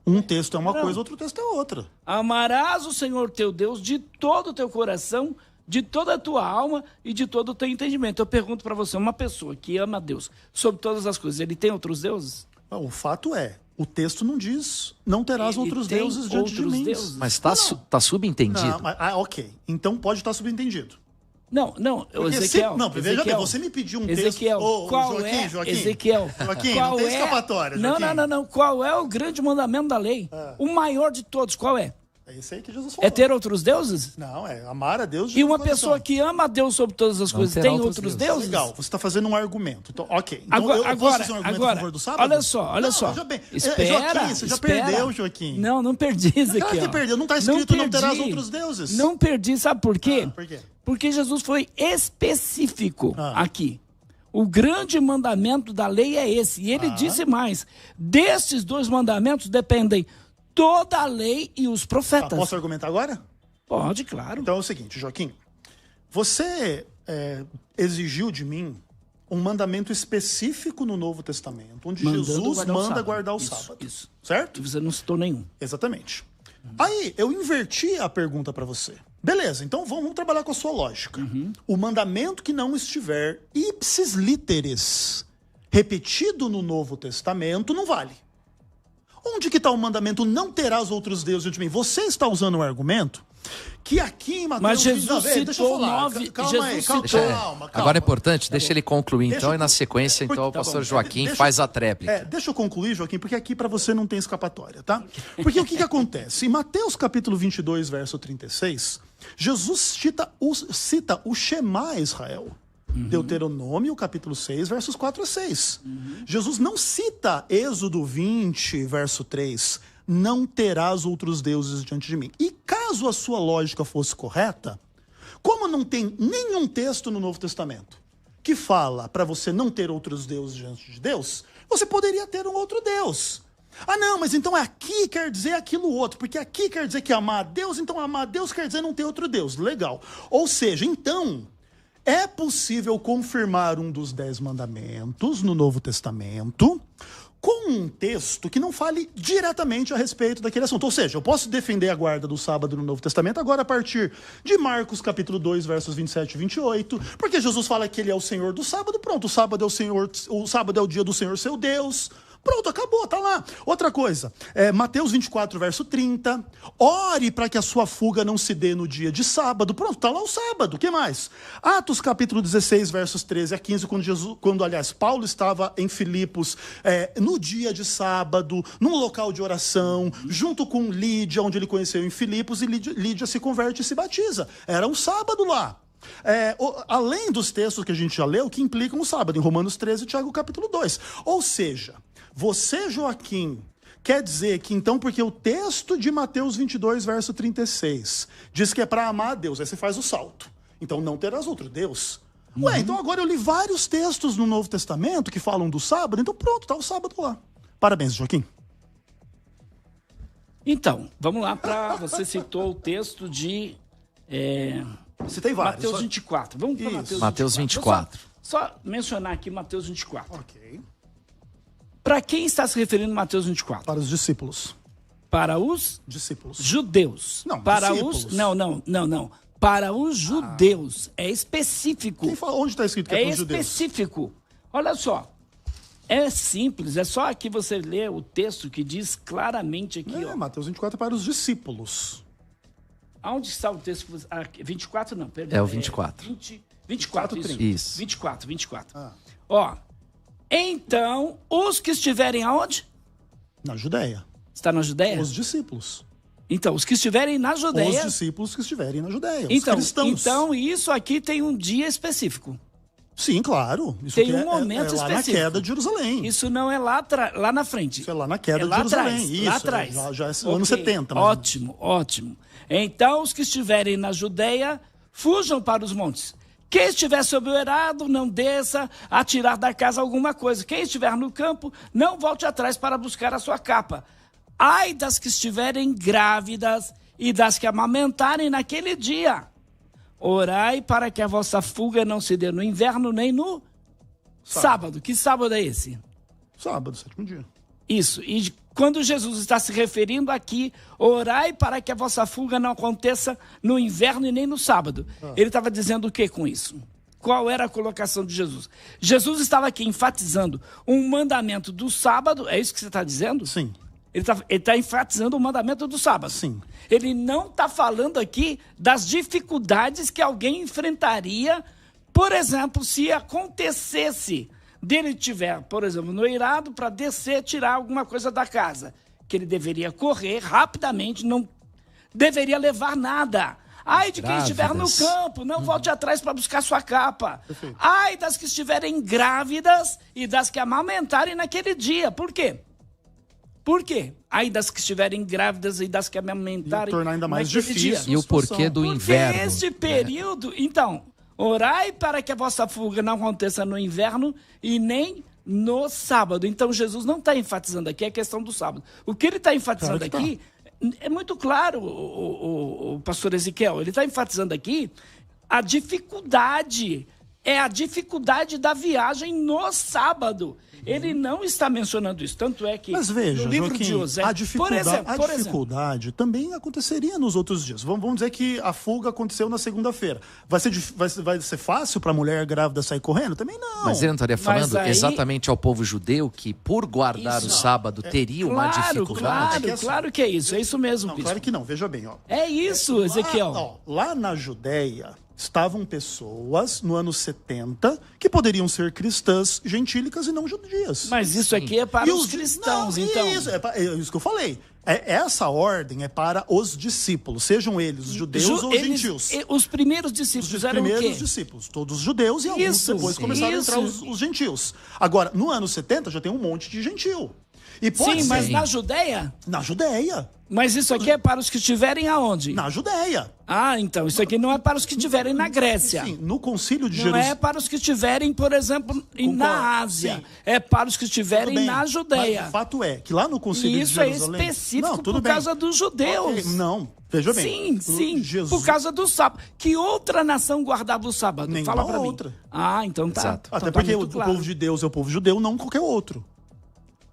Um texto é uma coisa, outro texto é outra. Amarás o Senhor teu Deus de todo o teu coração, de toda a tua alma e de todo o teu entendimento. Eu pergunto para você, uma pessoa que ama a Deus sobre todas as coisas, ele tem outros deuses? O fato é, o texto não diz, não terás outros deuses diante de mim. Mas tá subentendido. Não, ok. Então pode estar subentendido. Não, Ezequiel. Veja bem, você me pediu um Ezequiel, texto. Qual Joaquim, é? Joaquim. Ezequiel. Joaquim, qual não tem é? escapatória, Joaquim. Não. Qual é o grande mandamento da lei? O maior de todos, qual é? É isso aí que Jesus falou. É ter outros deuses? Não, é amar a Deus de E uma todo o pessoa coração. que ama a Deus sobre todas as coisas tem outros deuses? Legal, você está fazendo um argumento. Então, ok. Então, eu posso fazer um argumento a favor do sábado? Olha só. Veja bem. Espera, Joaquim, você já perdeu, Joaquim. Não perdi, Ezequiel. Claro que perdeu. Não está escrito não terás outros deuses. Não perdi, sabe por quê? Por quê? Porque Jesus foi específico aqui. O grande mandamento da lei é esse. E ele disse mais. Destes 2 mandamentos dependem toda a lei e os profetas. Posso argumentar agora? Pode, claro. Então é o seguinte, Joaquim. Você exigiu de mim um mandamento específico no Novo Testamento, onde Jesus manda guardar o sábado. Isso. Certo? Você não citou nenhum. Exatamente. Aí, eu inverti a pergunta para você. Beleza, então vamos trabalhar com a sua lógica. O mandamento que não estiver ipsis literis repetido no Novo Testamento não vale. Onde que está o mandamento não terás outros deuses de mim? Você está usando um argumento que aqui em Mateus... Mas Jesus citou deixa eu falar. 9... Calma aí, calma. Agora é importante, deixa ele concluir então, e na sequência, então, o pastor Joaquim faz a tréplica. Deixa eu concluir, Joaquim, porque aqui para você não tem escapatória, tá? Porque o que acontece? Em Mateus capítulo 22, verso 36, Jesus cita o Shema Israel. Deuteronômio, capítulo 6, versos 4 a 6. Jesus não cita Êxodo 20, verso 3. Não terás outros deuses diante de mim. E caso a sua lógica fosse correta, como não tem nenhum texto no Novo Testamento que fala para você não ter outros deuses diante de Deus, você poderia ter um outro Deus. Ah, não, mas então aqui quer dizer aquilo outro, porque aqui quer dizer que amar a Deus, então amar a Deus quer dizer não ter outro Deus. Legal. Ou seja, então... é possível confirmar um dos 10 mandamentos no Novo Testamento com um texto que não fale diretamente a respeito daquele assunto. Ou seja, eu posso defender a guarda do sábado no Novo Testamento agora a partir de Marcos capítulo 2, versos 27 e 28, porque Jesus fala que ele é o Senhor do sábado. Pronto, o sábado é o dia do Senhor seu Deus. Pronto, acabou, tá lá. Outra coisa, Mateus 24, verso 30. Ore para que a sua fuga não se dê no dia de sábado. Pronto, tá lá o sábado. O que mais? Atos capítulo 16, versos 13 a 15, quando Paulo estava em Filipos, no dia de sábado, num local de oração, junto com Lídia, onde ele conheceu em Filipos, e Lídia se converte e se batiza. Era um sábado lá. Além dos textos que a gente já leu, que implicam o sábado, em Romanos 13 e Tiago capítulo 2. Ou seja, você, Joaquim, quer dizer que então, porque o texto de Mateus 22, verso 36, diz que é para amar a Deus, aí você faz o salto. Então não terás outro Deus. Ué, então agora eu li vários textos no Novo Testamento que falam do sábado, então pronto, tá o sábado lá. Parabéns, Joaquim. Então, vamos lá para... Você citou o texto de... Citei vários. Mateus 24. Vamos para Mateus 24. Só mencionar aqui Mateus 24. Ok. Para quem está se referindo Mateus 24? Para os discípulos. Para os discípulos. Judeus. Não, para discípulos. Não. Para os judeus. É específico. Onde está escrito que é para os judeus? É específico. Olha só. É simples. É só aqui você ler o texto que diz claramente aqui. Mateus 24 é para os discípulos. Aonde está o texto? 24 não, perdão. É o 24. 24, isso. 24. Então, os que estiverem aonde? Na Judéia. Está na Judéia? Os discípulos. Então, os que estiverem na Judéia... Os discípulos que estiverem na Judéia, os cristãos. Então, isso aqui tem um dia específico. Sim, claro. Isso tem um momento lá específico. Na queda de Jerusalém. Isso não é lá na frente. Isso é lá na queda de Jerusalém. Atrás, isso, lá atrás. Já é ano 70. Mas... Ótimo. Então, os que estiverem na Judéia, fujam para os montes. Quem estiver sob o eirado, não desça a tirar da casa alguma coisa. Quem estiver no campo, não volte atrás para buscar a sua capa. Ai das que estiverem grávidas e das que amamentarem naquele dia. Orai para que a vossa fuga não se dê no inverno nem no Sábado. Que sábado é esse? Sábado, 7º dia. Isso. E quando Jesus está se referindo aqui, orai para que a vossa fuga não aconteça no inverno e nem no sábado. Ele estava dizendo o que com isso? Qual era a colocação de Jesus? Jesus estava aqui enfatizando um mandamento do sábado, é isso que você está dizendo? Sim. Ele está enfatizando o mandamento do sábado. Sim. Ele não está falando aqui das dificuldades que alguém enfrentaria, por exemplo, se acontecesse dele tiver, por exemplo, no eirado para descer, tirar alguma coisa da casa, que ele deveria correr rapidamente, não deveria levar nada. Ai de quem estiver no campo, não volte atrás para buscar sua capa. Perfeito. Ai das que estiverem grávidas e das que amamentarem naquele dia. Por quê? Por quê? Ai das que estiverem grávidas e das que amamentarem tornar ainda mais naquele difícil. dia. E o porquê do Porque inverno? este período, então, orai para que a vossa fuga não aconteça no inverno e nem no sábado. Então Jesus não está enfatizando aqui a questão do sábado. O que ele está enfatizando aqui é muito claro, o pastor Ezequiel. Ele está enfatizando aqui a dificuldade. É a dificuldade da viagem no sábado. Ele não está mencionando isso. Tanto é que Mas veja, no livro Joaquim, de José, a dificuldade, por exemplo, também aconteceria nos outros dias. Vamos dizer que a fuga aconteceu na segunda-feira. Vai ser fácil para a mulher grávida sair correndo? Também não. Mas ele não estaria falando aí- exatamente ao povo judeu que, por guardar Isso. o sábado, teria uma dificuldade? É que assim- claro que é isso. É isso mesmo, Não, bispo. claro que não. Veja bem, ó. É isso, Ezequiel. Lá na Judéia, estavam pessoas no ano 70 que poderiam ser cristãs gentílicas e não judias. Mas isso aqui é para os cristãos, não, então. é isso que eu falei. Essa ordem é para os discípulos, sejam eles judeus ou gentios. Os primeiros discípulos eram o quê? Primeiros discípulos, todos judeus e alguns Isso, depois começaram a entrar os gentios. Agora, no ano 70 já tem um monte de gentil. E pode Sim, mas ser na Judéia? na Judéia. Mas isso aqui é para os que estiverem aonde? Na Judéia. Ah, então, isso aqui não é para os que estiverem na Grécia. Sim, no concílio de Não Jerusalém. é para os que estiverem, por exemplo, na Ásia. sim. É para os que estiverem Tudo bem, na Judéia. Mas o fato é que lá no concílio E de isso é Jerusalém... específico Não, tudo por bem. causa dos judeus. Ok, não, veja bem. Sim, Jesus... por causa do sábado. Que outra nação guardava o sábado? Nenhuma Fala pra mim. outra. Ah, então tá. Exato. Então Até tá porque muito o claro. povo de Deus é o povo judeu, não qualquer outro.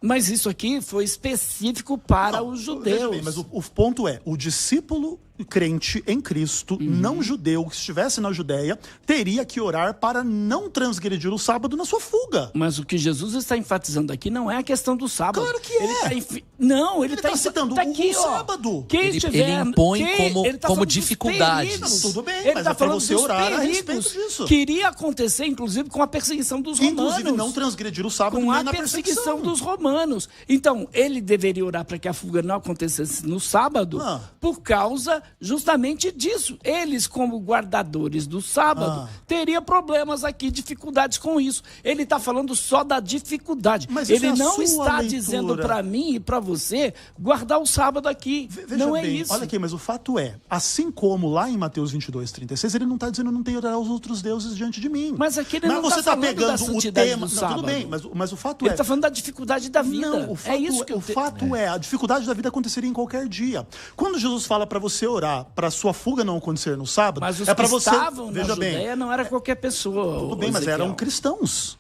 Mas isso aqui foi específico para Não, os veja judeus. bem, mas o ponto é, o discípulo crente em Cristo, não judeu, que estivesse na Judéia, teria que orar para não transgredir o sábado na sua fuga. Mas o que Jesus está enfatizando aqui não é a questão do sábado. Claro que é. Não, Ele tá citando tá o aqui, ó. sábado. Quem Ele estiver- impõe quem- como- ele tá como falando dos dificuldades. perigos. Não, tudo bem, Ele mas tá é pra falando você dos orar a perigos respeito disso. que iria acontecer, inclusive, com a perseguição dos romanos. Inclusive, não transgredir o sábado Com nem a na perseguição dos romanos. Então, ele deveria orar para que a fuga não acontecesse no sábado, Ah. por causa justamente disso. Eles, como guardadores do sábado, teriam problemas aqui, dificuldades com isso. Ele está falando só da dificuldade. Mas isso Ele é a não sua está leitura. dizendo para mim e para você guardar o sábado aqui. Veja não é bem, isso. olha aqui, mas o fato é, assim como lá em Mateus 22:36, ele não está dizendo não tem orar aos outros deuses diante de mim. Mas aqui ele não você tá tá falando da pegando o santidade tema, do não, sábado. tudo bem, mas o fato Ele é, está falando da dificuldade da vida. não, o fato, é isso que o fato é, a dificuldade da vida aconteceria em qualquer dia. Quando Jesus fala para você orar, para sua fuga não acontecer no sábado, Mas os é para que você, estavam na veja bem, Judéia não era qualquer pessoa. tudo bem, mas Ezequiel. eram cristãos.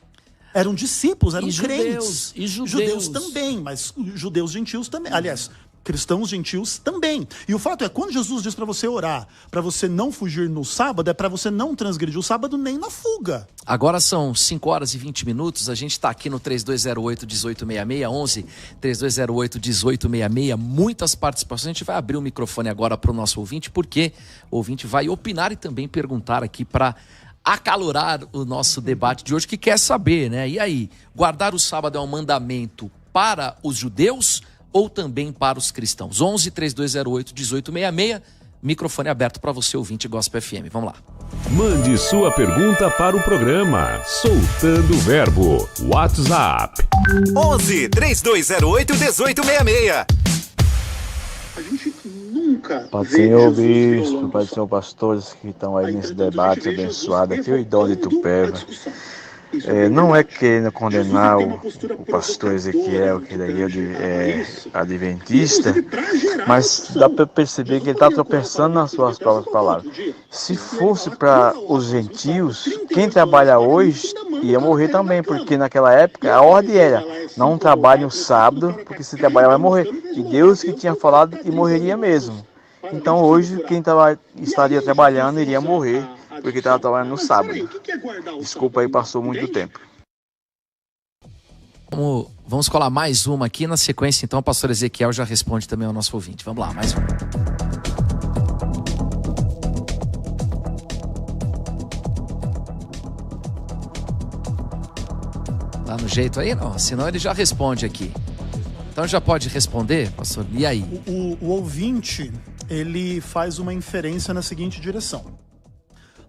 Eram discípulos, eram E crentes. judeus, e judeus. Judeus também, mas judeus gentios também. Aliás, cristãos gentios também. E o fato é, quando Jesus diz para você orar, para você não fugir no sábado, é para você não transgredir o sábado nem na fuga. Agora são 5 horas e 20 minutos, a gente está aqui no 3208-1866, 11 3208-1866, muitas participações. A gente vai abrir o microfone agora para o nosso ouvinte, porque o ouvinte vai opinar e também perguntar aqui para acalorar o nosso debate de hoje, que quer saber, né? E aí, guardar o sábado é um mandamento para os judeus ou também para os cristãos? 11 3208-1866, microfone aberto para você, ouvinte Gospel FM. Vamos lá. Mande sua pergunta para o programa Soltando o Verbo. WhatsApp 11 3208 1866. A gente nunca Pai do Senhor, bispo, Pai do Senhor, pastores que estão aí nesse debate abençoado. Aqui é o Idol de Tupéva. Não é querendo condenar o pastor Ezequiel, que daí é adventista, mas dá para perceber que ele está tropeçando nas suas próprias palavras. Se fosse para os gentios, quem trabalha hoje ia morrer também, porque naquela época a ordem era: não trabalhe no sábado, porque se trabalhar vai morrer. E Deus que tinha falado que morreria mesmo. Então hoje quem estaria trabalhando iria morrer, porque estava trabalhando no sábado. Desculpa aí, passou muito tempo. Vamos colar mais uma aqui. Na sequência, então, o pastor Ezequiel já responde também ao nosso ouvinte. Vamos lá, mais uma. Tá no jeito aí? Não, senão ele já responde aqui. Então já pode responder, pastor? E aí? O ouvinte, ele faz uma inferência na seguinte direção.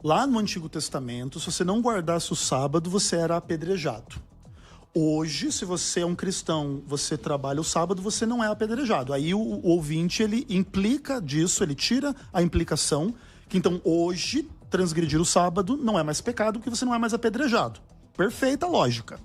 Lá no Antigo Testamento, se você não guardasse o sábado, você era apedrejado. Hoje, se você é um cristão, você trabalha o sábado, você não é apedrejado. Aí o ouvinte, ele implica disso, ele tira a implicação que então hoje transgredir o sábado não é mais pecado porque você não é mais apedrejado. Perfeita lógica.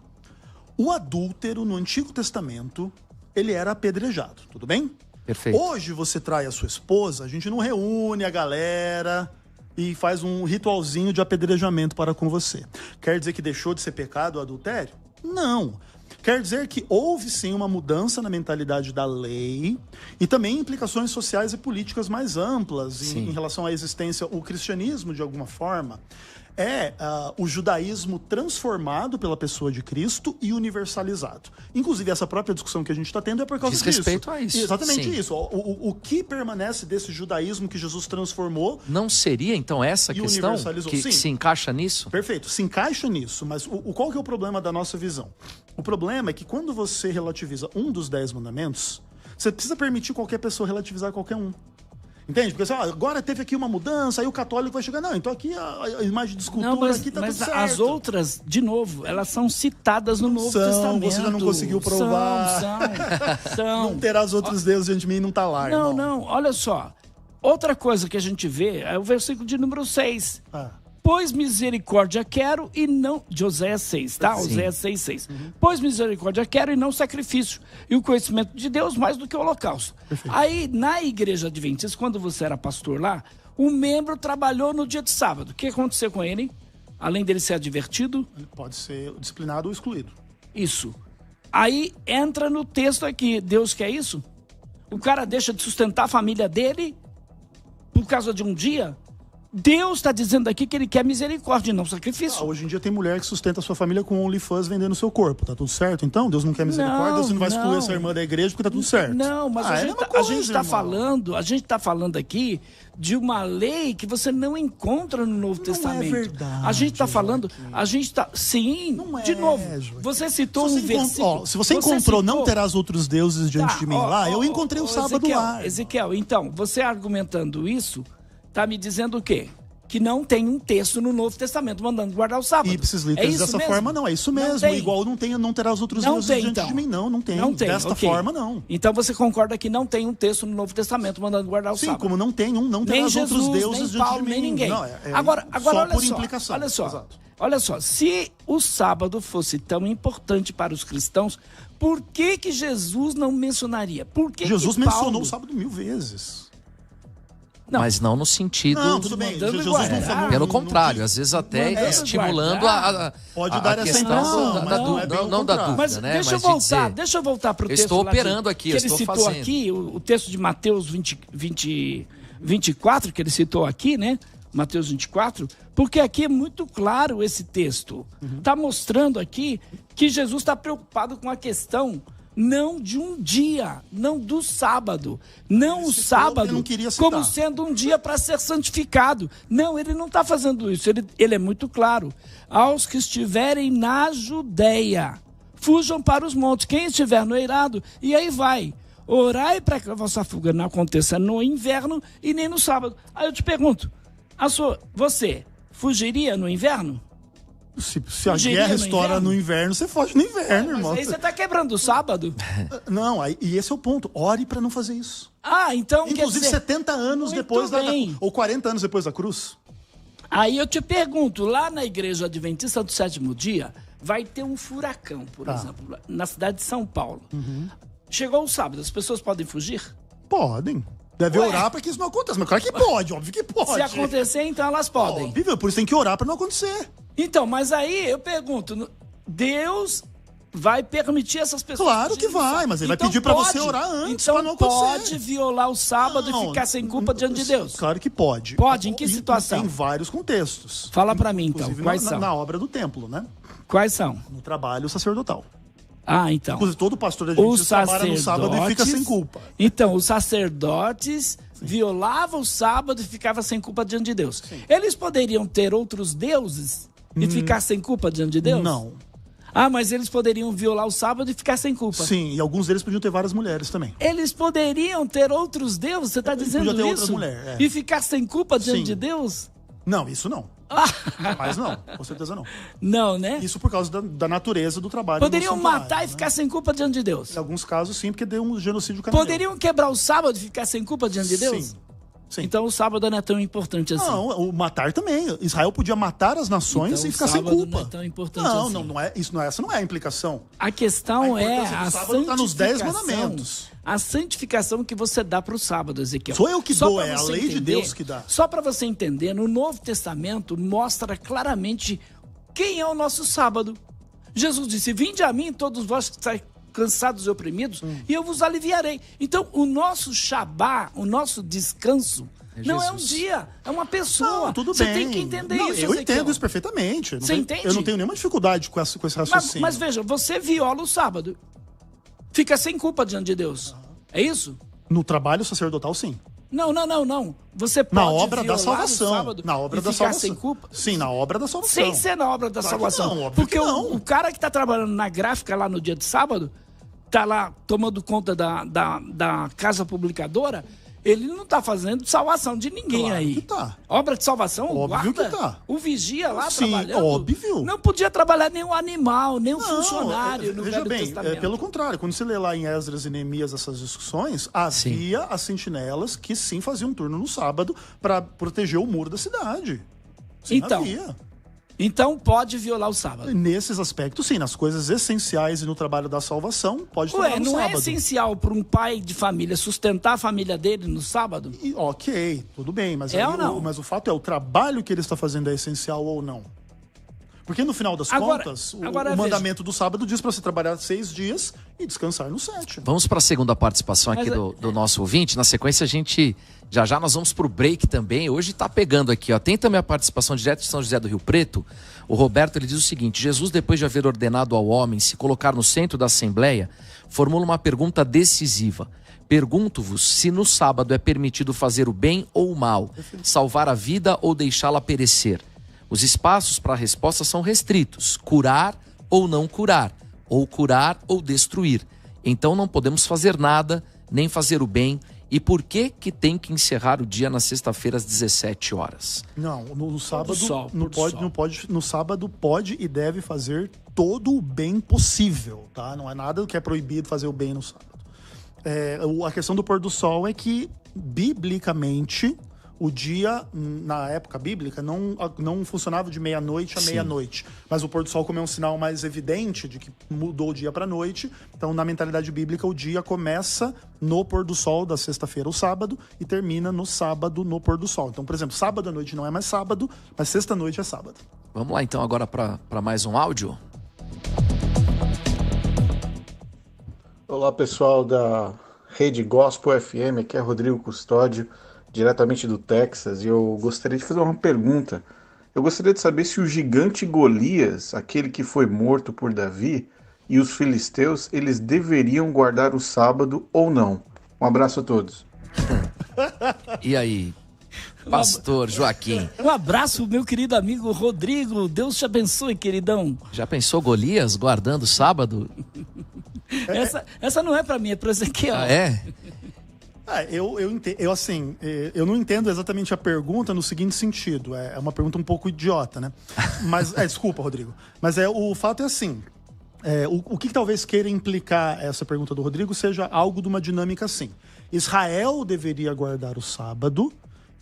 O adúltero no Antigo Testamento, ele era apedrejado, tudo bem? Perfeito. Hoje você trai a sua esposa, a gente não reúne a galera e faz um ritualzinho de apedrejamento para com você. Quer dizer que deixou de ser pecado o adultério? Não. Quer dizer que houve sim uma mudança na mentalidade da lei e também implicações sociais e políticas mais amplas em relação à existência. O cristianismo, de alguma forma, é o judaísmo transformado pela pessoa de Cristo e universalizado. Inclusive, essa própria discussão que a gente está tendo é por causa disso. Diz respeito a isso. Exatamente isso. O que permanece desse judaísmo que Jesus transformou... Não seria, então, essa questão que se encaixa nisso? Perfeito, se encaixa nisso, mas qual que é o problema da nossa visão? O problema é que quando você relativiza um dos 10 mandamentos, você precisa permitir qualquer pessoa relativizar qualquer um. Entende? Porque assim, agora teve aqui uma mudança, aí o católico vai chegar, não, então aqui a imagem de escultura aqui tá tudo certo. Mas as outras, de novo, elas são citadas no Novo Testamento. Você já não conseguiu provar. São. Não terás outros deuses diante de mim, não tá lá, irmão. Não, olha só. Outra coisa que a gente vê é o versículo de número 6. Pois misericórdia quero e não... De Oséias 6, tá? Oséias 6. Pois misericórdia quero e não sacrifício. E o conhecimento de Deus mais do que o holocausto. Perfeito. Aí, na igreja adventista, quando você era pastor lá, um membro trabalhou no dia de sábado. O que aconteceu com ele? Além dele ser advertido... Ele pode ser disciplinado ou excluído. Isso. Aí, entra no texto aqui. Deus quer isso? O cara deixa de sustentar a família dele por causa de um dia... Deus está dizendo aqui que ele quer misericórdia e não sacrifício. Hoje em dia tem mulher que sustenta a sua família com OnlyFans vendendo seu corpo. Tá tudo certo? Então, Deus não quer misericórdia, Deus não vai excluir essa irmã da igreja porque tá tudo certo. Não, mas a gente está falando aqui de uma lei que você não encontra no Novo Testamento. É verdade. A gente está falando, sim, não é, de novo. Joaquim. Você citou um versículo. Se você encontrou não terás outros deuses diante de mim lá, eu encontrei o sábado lá. Ezequiel, então, você argumentando isso, tá me dizendo o quê? Que não tem um texto no Novo Testamento mandando guardar o sábado. Ipsis literis dessa forma, não. É isso mesmo. Igual não terás outros deuses diante de mim. Não tem. Desta forma, não. Então você concorda que não tem um texto no Novo Testamento mandando guardar o sábado? Sim, como não tem não terás outros deuses diante de mim. Nem ninguém. Não, agora só olha por só. implicação. Olha só. Exato. Olha só. Se o sábado fosse tão importante para os cristãos, por que Jesus não mencionaria? Por que Jesus Paulo... mencionou o sábado 1000 vezes. Não. Mas não no sentido... Não, tudo bem. Jesus não falou, pelo contrário, às vezes até estimulando a questão da dúvida, mas né? Deixa eu voltar para o texto. Estou operando aqui, que ele citou aqui, o texto de Mateus 24, que ele citou aqui, né? Mateus 24, porque aqui é muito claro esse texto. Está mostrando aqui que Jesus está preocupado com a questão... não de um dia, não do sábado, não o sábado como sendo um dia para ser santificado. Não, ele não está fazendo isso, ele é muito claro. Aos que estiverem na Judéia, fujam para os montes. Quem estiver no eirado, e aí vai. Orai para que a vossa fuga não aconteça no inverno e nem no sábado. Aí eu te pergunto, você fugiria no inverno? Se a guerra estoura no inverno, você foge no inverno, irmão. Mas aí você tá quebrando o sábado. Não, e esse é o ponto. Ore para não fazer isso. Então inclusive, quer dizer, 70 anos depois ou 40 anos depois da cruz. Aí eu te pergunto, lá na igreja adventista do sétimo dia, vai ter um furacão, por exemplo, na cidade de São Paulo. Chegou o sábado, as pessoas podem fugir? Podem. Deve orar para que isso não aconteça. Mas claro que pode, óbvio que pode. Se acontecer, então elas podem. Óbvio, por isso tem que orar para não acontecer. Então, mas aí eu pergunto, Deus vai permitir essas pessoas... Claro que vai, mas ele vai pedir para você orar antes para não acontecer. Pode violar o sábado e ficar sem culpa diante de Deus? Claro que pode. Pode? Em que situação? Em vários contextos. Fala para mim, então. Quais são? Na obra do templo, né? Quais são? No trabalho sacerdotal. Ah, então. Inclusive, todo pastor adventista trabalha no sábado e fica sem culpa. Então, os sacerdotes violavam o sábado e ficavam sem culpa diante de Deus. Sim. Eles poderiam ter outros deuses e ficar sem culpa diante de Deus? Não. Ah, mas eles poderiam violar o sábado e ficar sem culpa. Sim, e alguns deles podiam ter várias mulheres também. Eles poderiam ter outros deuses, você está dizendo podia ter isso? Outra mulher, E ficar sem culpa diante de Deus? Não, isso não. Mas não, com certeza não. Não, né? Isso por causa da natureza do trabalho. Poderiam matar e ficar sem culpa diante de Deus? Em alguns casos, sim, porque deu um genocídio cananeu. Poderiam quebrar o sábado e ficar sem culpa diante de Deus? Sim. Sim. Então o sábado não é tão importante assim. Não, o matar também. Israel podia matar as nações então, e ficar sem culpa. Não é tão importante assim. Não é, essa não é a implicação. A questão é a sábado está nos 10 mandamentos. A santificação que você dá para o sábado, Ezequiel. Sou eu que dou, é a lei de Deus que dá. Só para você entender, no Novo Testamento mostra claramente quem é o nosso sábado. Jesus disse: vinde a mim todos vós que estáis cansados e oprimidos, e eu vos aliviarei. Então, o nosso Shabá, o nosso descanso, não é um dia, é uma pessoa. Não, tudo você bem. Tem que entender isso, Eu Ezequiel. entendo isso perfeitamente. Você entende? Eu não tenho nenhuma dificuldade com esse raciocínio. Mas veja, você viola o sábado. Fica sem culpa diante de Deus. É isso? No trabalho sacerdotal, sim. Não. Você pode na obra violar da salvação. o sábado Na obra e da ficar salvação. sem culpa? Sim, na obra da salvação. Sem ser na obra da salvação. Não, óbvio porque que não. o cara que está trabalhando na gráfica lá no dia de sábado, tá lá tomando conta da casa publicadora, ele não está fazendo salvação de ninguém claro aí. Que tá. Obra de salvação, o óbvio guarda, que tá. o vigia lá Sim, trabalhando. óbvio. Não podia trabalhar nenhum animal, nenhum funcionário no veja Velho bem, Testamento. pelo contrário, quando você lê lá em Esdras e Neemias essas discussões, havia as sentinelas que sim faziam turno no sábado para proteger o muro da cidade. Sim, havia. Então pode violar o sábado. Nesses aspectos, sim. Nas coisas essenciais e no trabalho da salvação, pode trabalhar no sábado. Não é essencial para um pai de família sustentar a família dele no sábado? Ok, tudo bem. Mas, ou não? Mas o fato é, o trabalho que ele está fazendo é essencial ou não? Porque no final das contas, o mandamento do sábado diz para você trabalhar 6 dias e descansar no 7. Vamos para a segunda participação aqui do nosso ouvinte. Na sequência, a gente... Já nós vamos para o break também. Hoje está pegando aqui, ó. Tem também a participação direto de São José do Rio Preto. O Roberto, ele diz o seguinte: Jesus, depois de haver ordenado ao homem se colocar no centro da Assembleia, formula uma pergunta decisiva. Pergunto-vos se no sábado é permitido fazer o bem ou o mal, salvar a vida ou deixá-la perecer. Os espaços para a resposta são restritos: curar ou não curar, ou curar ou destruir. Então não podemos fazer nada, nem fazer o bem. E por que tem que encerrar o dia na sexta-feira às 17 horas? Não, no sábado no sábado pode e deve fazer todo o bem possível, tá? Não é nada que é proibido fazer o bem no sábado. A questão do pôr do sol é que, biblicamente, o dia, na época bíblica, não funcionava de meia-noite a meia-noite. Mas o pôr do sol, como é um sinal mais evidente de que mudou o dia para a noite, então na mentalidade bíblica o dia começa no pôr do sol da sexta-feira, o sábado, e termina no sábado, no pôr do sol. Então, por exemplo, sábado à noite não é mais sábado, mas sexta-noite é sábado. Vamos lá então agora para mais um áudio. Olá pessoal da Rede Gospel FM, aqui é Rodrigo Custódio, diretamente do Texas, e eu gostaria de fazer uma pergunta. Eu gostaria de saber se o gigante Golias, aquele que foi morto por Davi, e os filisteus, eles deveriam guardar o sábado ou não. Um abraço a todos. E aí, pastor Joaquim? Um abraço, meu querido amigo Rodrigo. Deus te abençoe, queridão. Já pensou Golias guardando o sábado? Essa não é pra mim, é pra Ezequiel. Ah, é? Eu não entendo exatamente a pergunta no seguinte sentido. É uma pergunta um pouco idiota, né? Mas, desculpa, Rodrigo. Mas o fato é assim. O que talvez queira implicar essa pergunta do Rodrigo seja algo de uma dinâmica assim. Israel deveria guardar o sábado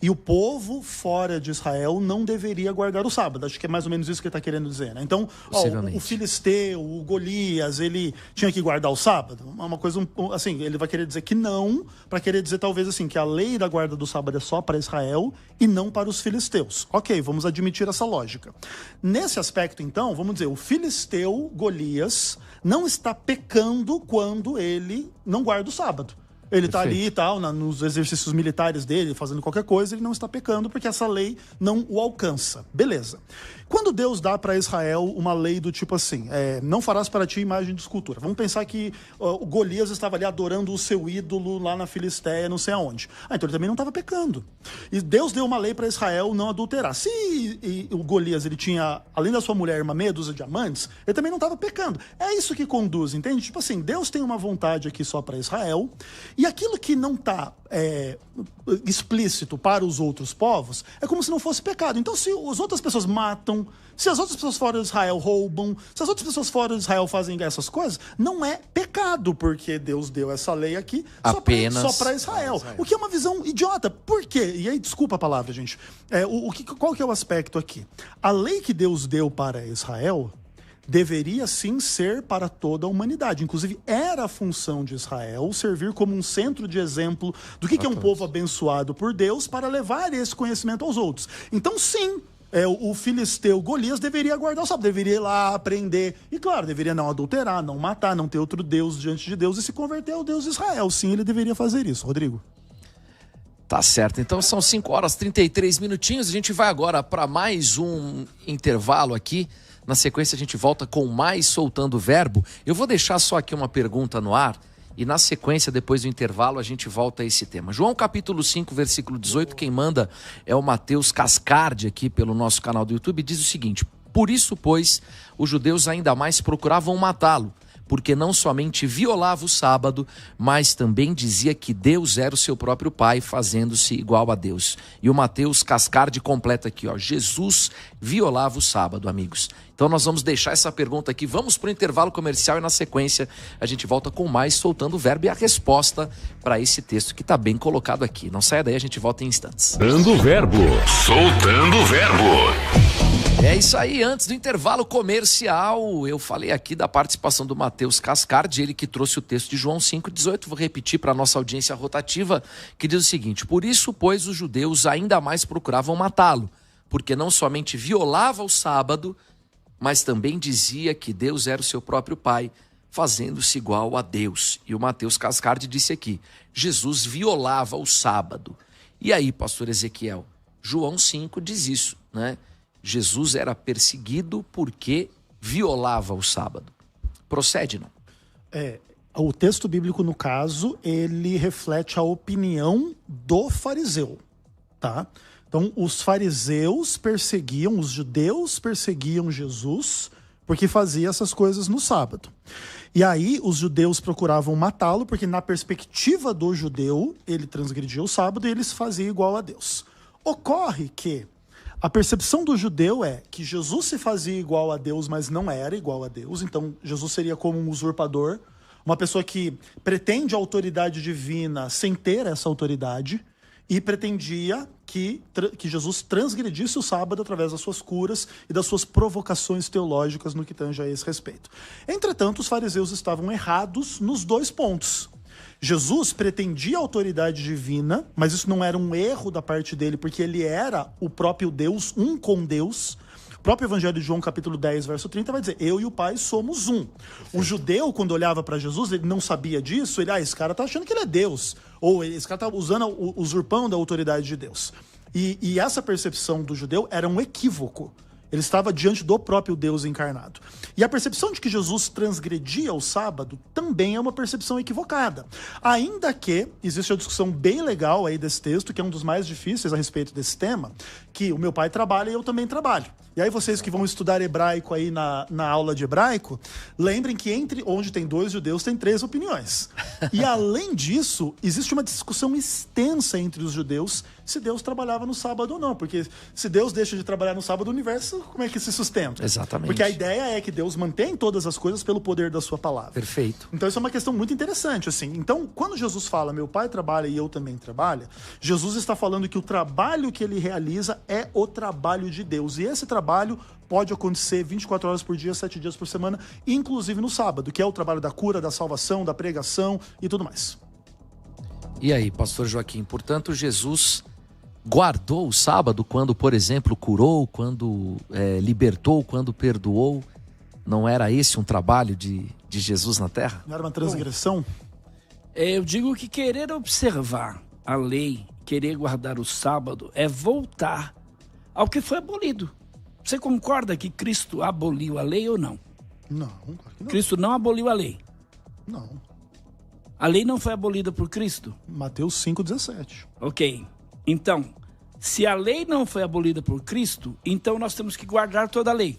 E o povo fora de Israel não deveria guardar o sábado. Acho que é mais ou menos isso que ele está querendo dizer, né? Então, o filisteu, o Golias, ele tinha que guardar o sábado? É uma coisa, assim, ele vai querer dizer que não, para querer dizer talvez assim, que a lei da guarda do sábado é só para Israel e não para os filisteus. Ok, vamos admitir essa lógica. Nesse aspecto, então, vamos dizer, o filisteu, Golias, não está pecando quando ele não guarda o sábado. Ele está ali e tal, nos exercícios militares dele, fazendo qualquer coisa, ele não está pecando porque essa lei não o alcança. Beleza. Quando Deus dá para Israel uma lei do tipo assim, não farás para ti imagem de escultura. Vamos pensar que o Golias estava ali adorando o seu ídolo lá na Filistéia, não sei aonde. Então ele também não estava pecando. E Deus deu uma lei para Israel não adulterar. Se o Golias ele tinha, além da sua mulher, uma meia dúzia de amantes, ele também não estava pecando. É isso que conduz, entende? Tipo assim, Deus tem uma vontade aqui só para Israel, e aquilo que não está explícito para os outros povos é como se não fosse pecado. Então, se as outras pessoas matam, se as outras pessoas fora de Israel roubam, se as outras pessoas fora de Israel fazem essas coisas, não é pecado, porque Deus deu essa lei aqui só para Israel. O que é uma visão idiota. Por quê? E aí, desculpa a palavra, gente. Qual que é o aspecto aqui? A lei que Deus deu para Israel deveria sim ser para toda a humanidade. Inclusive, era a função de Israel servir como um centro de exemplo do que é um povo abençoado por Deus para levar esse conhecimento aos outros. Então, sim, o filisteu Golias deveria guardar o sábado, deveria ir lá aprender. E, claro, deveria não adulterar, não matar, não ter outro Deus diante de Deus e se converter ao Deus de Israel. Sim, ele deveria fazer isso. Rodrigo. Tá certo, então são 5 horas e 33 minutinhos. A gente vai agora para mais um intervalo aqui. Na sequência a gente volta com mais Soltando o Verbo. Eu vou deixar só aqui uma pergunta no ar e na sequência, depois do intervalo, a gente volta a esse tema. João capítulo 5, versículo 18, quem manda é o Matheus Cascardi aqui pelo nosso canal do YouTube, diz o seguinte: por isso, pois, os judeus ainda mais procuravam matá-lo, porque não somente violava o sábado, mas também dizia que Deus era o seu próprio Pai, fazendo-se igual a Deus. E o Matheus Cascardi completa aqui, Jesus violava o sábado, amigos. Então nós vamos deixar essa pergunta aqui, vamos para o intervalo comercial e na sequência a gente volta com mais Soltando o Verbo e a resposta para esse texto que está bem colocado aqui. Não saia daí, a gente volta em instantes. Soltando o Verbo. Soltando o Verbo. É isso aí, antes do intervalo comercial, eu falei aqui da participação do Matheus Cascardi, ele que trouxe o texto de João 5,18, vou repetir para a nossa audiência rotativa, que diz o seguinte: por isso, pois, os judeus ainda mais procuravam matá-lo, porque não somente violava o sábado, mas também dizia que Deus era o seu próprio Pai, fazendo-se igual a Deus. E o Matheus Cascardi disse aqui, Jesus violava o sábado. E aí, pastor Ezequiel, João 5 diz isso, né? Jesus era perseguido porque violava o sábado. Procede, não? O texto bíblico, no caso, ele reflete a opinião do fariseu, tá? Então, os fariseus perseguiam, os judeus perseguiam Jesus porque fazia essas coisas no sábado. E aí, os judeus procuravam matá-lo porque, na perspectiva do judeu, ele transgredia o sábado e ele se fazia igual a Deus. Ocorre que a percepção do judeu é que Jesus se fazia igual a Deus, mas não era igual a Deus. Então, Jesus seria como um usurpador, uma pessoa que pretende a autoridade divina sem ter essa autoridade e pretendia que Jesus transgredisse o sábado através das suas curas e das suas provocações teológicas no que tange a esse respeito. Entretanto, os fariseus estavam errados nos dois pontos. Jesus pretendia a autoridade divina, mas isso não era um erro da parte dele, porque ele era o próprio Deus, um com Deus. O próprio Evangelho de João, capítulo 10, verso 30, vai dizer, eu e o Pai somos um. O judeu, quando olhava para Jesus, ele não sabia disso, esse cara tá achando que ele é Deus, ou esse cara tá usurpando a autoridade de Deus. E essa percepção do judeu era um equívoco. Ele estava diante do próprio Deus encarnado. E a percepção de que Jesus transgredia o sábado também é uma percepção equivocada. Ainda que existe uma discussão bem legal aí desse texto, que é um dos mais difíceis a respeito desse tema, que o meu pai trabalha e eu também trabalho. E aí vocês que vão estudar hebraico aí na aula de hebraico, lembrem que entre onde tem 2 judeus tem 3 opiniões. E além disso, existe uma discussão extensa entre os judeus se Deus trabalhava no sábado ou não. Porque se Deus deixa de trabalhar no sábado, o universo, como é que se sustenta? Exatamente. Porque a ideia é que Deus mantém todas as coisas pelo poder da sua palavra. Perfeito. Então isso é uma questão muito interessante, assim. Então, quando Jesus fala, meu pai trabalha e eu também trabalho, Jesus está falando que o trabalho que ele realiza é o trabalho de Deus. E esse trabalho pode acontecer 24 horas por dia, 7 dias por semana, inclusive no sábado, que é o trabalho da cura, da salvação, da pregação e tudo mais. E aí, pastor Joaquim, portanto, Jesus guardou o sábado quando, por exemplo, curou, quando libertou, quando perdoou. Não era esse um trabalho de Jesus na terra? Não era uma transgressão? Eu digo que querer observar a lei, querer guardar o sábado, é voltar ao que foi abolido. Você concorda que Cristo aboliu a lei ou não? Não, claro que não. Cristo não aboliu a lei. Não. A lei não foi abolida por Cristo? Mateus 5,17. Ok. Então, se a lei não foi abolida por Cristo, então nós temos que guardar toda a lei.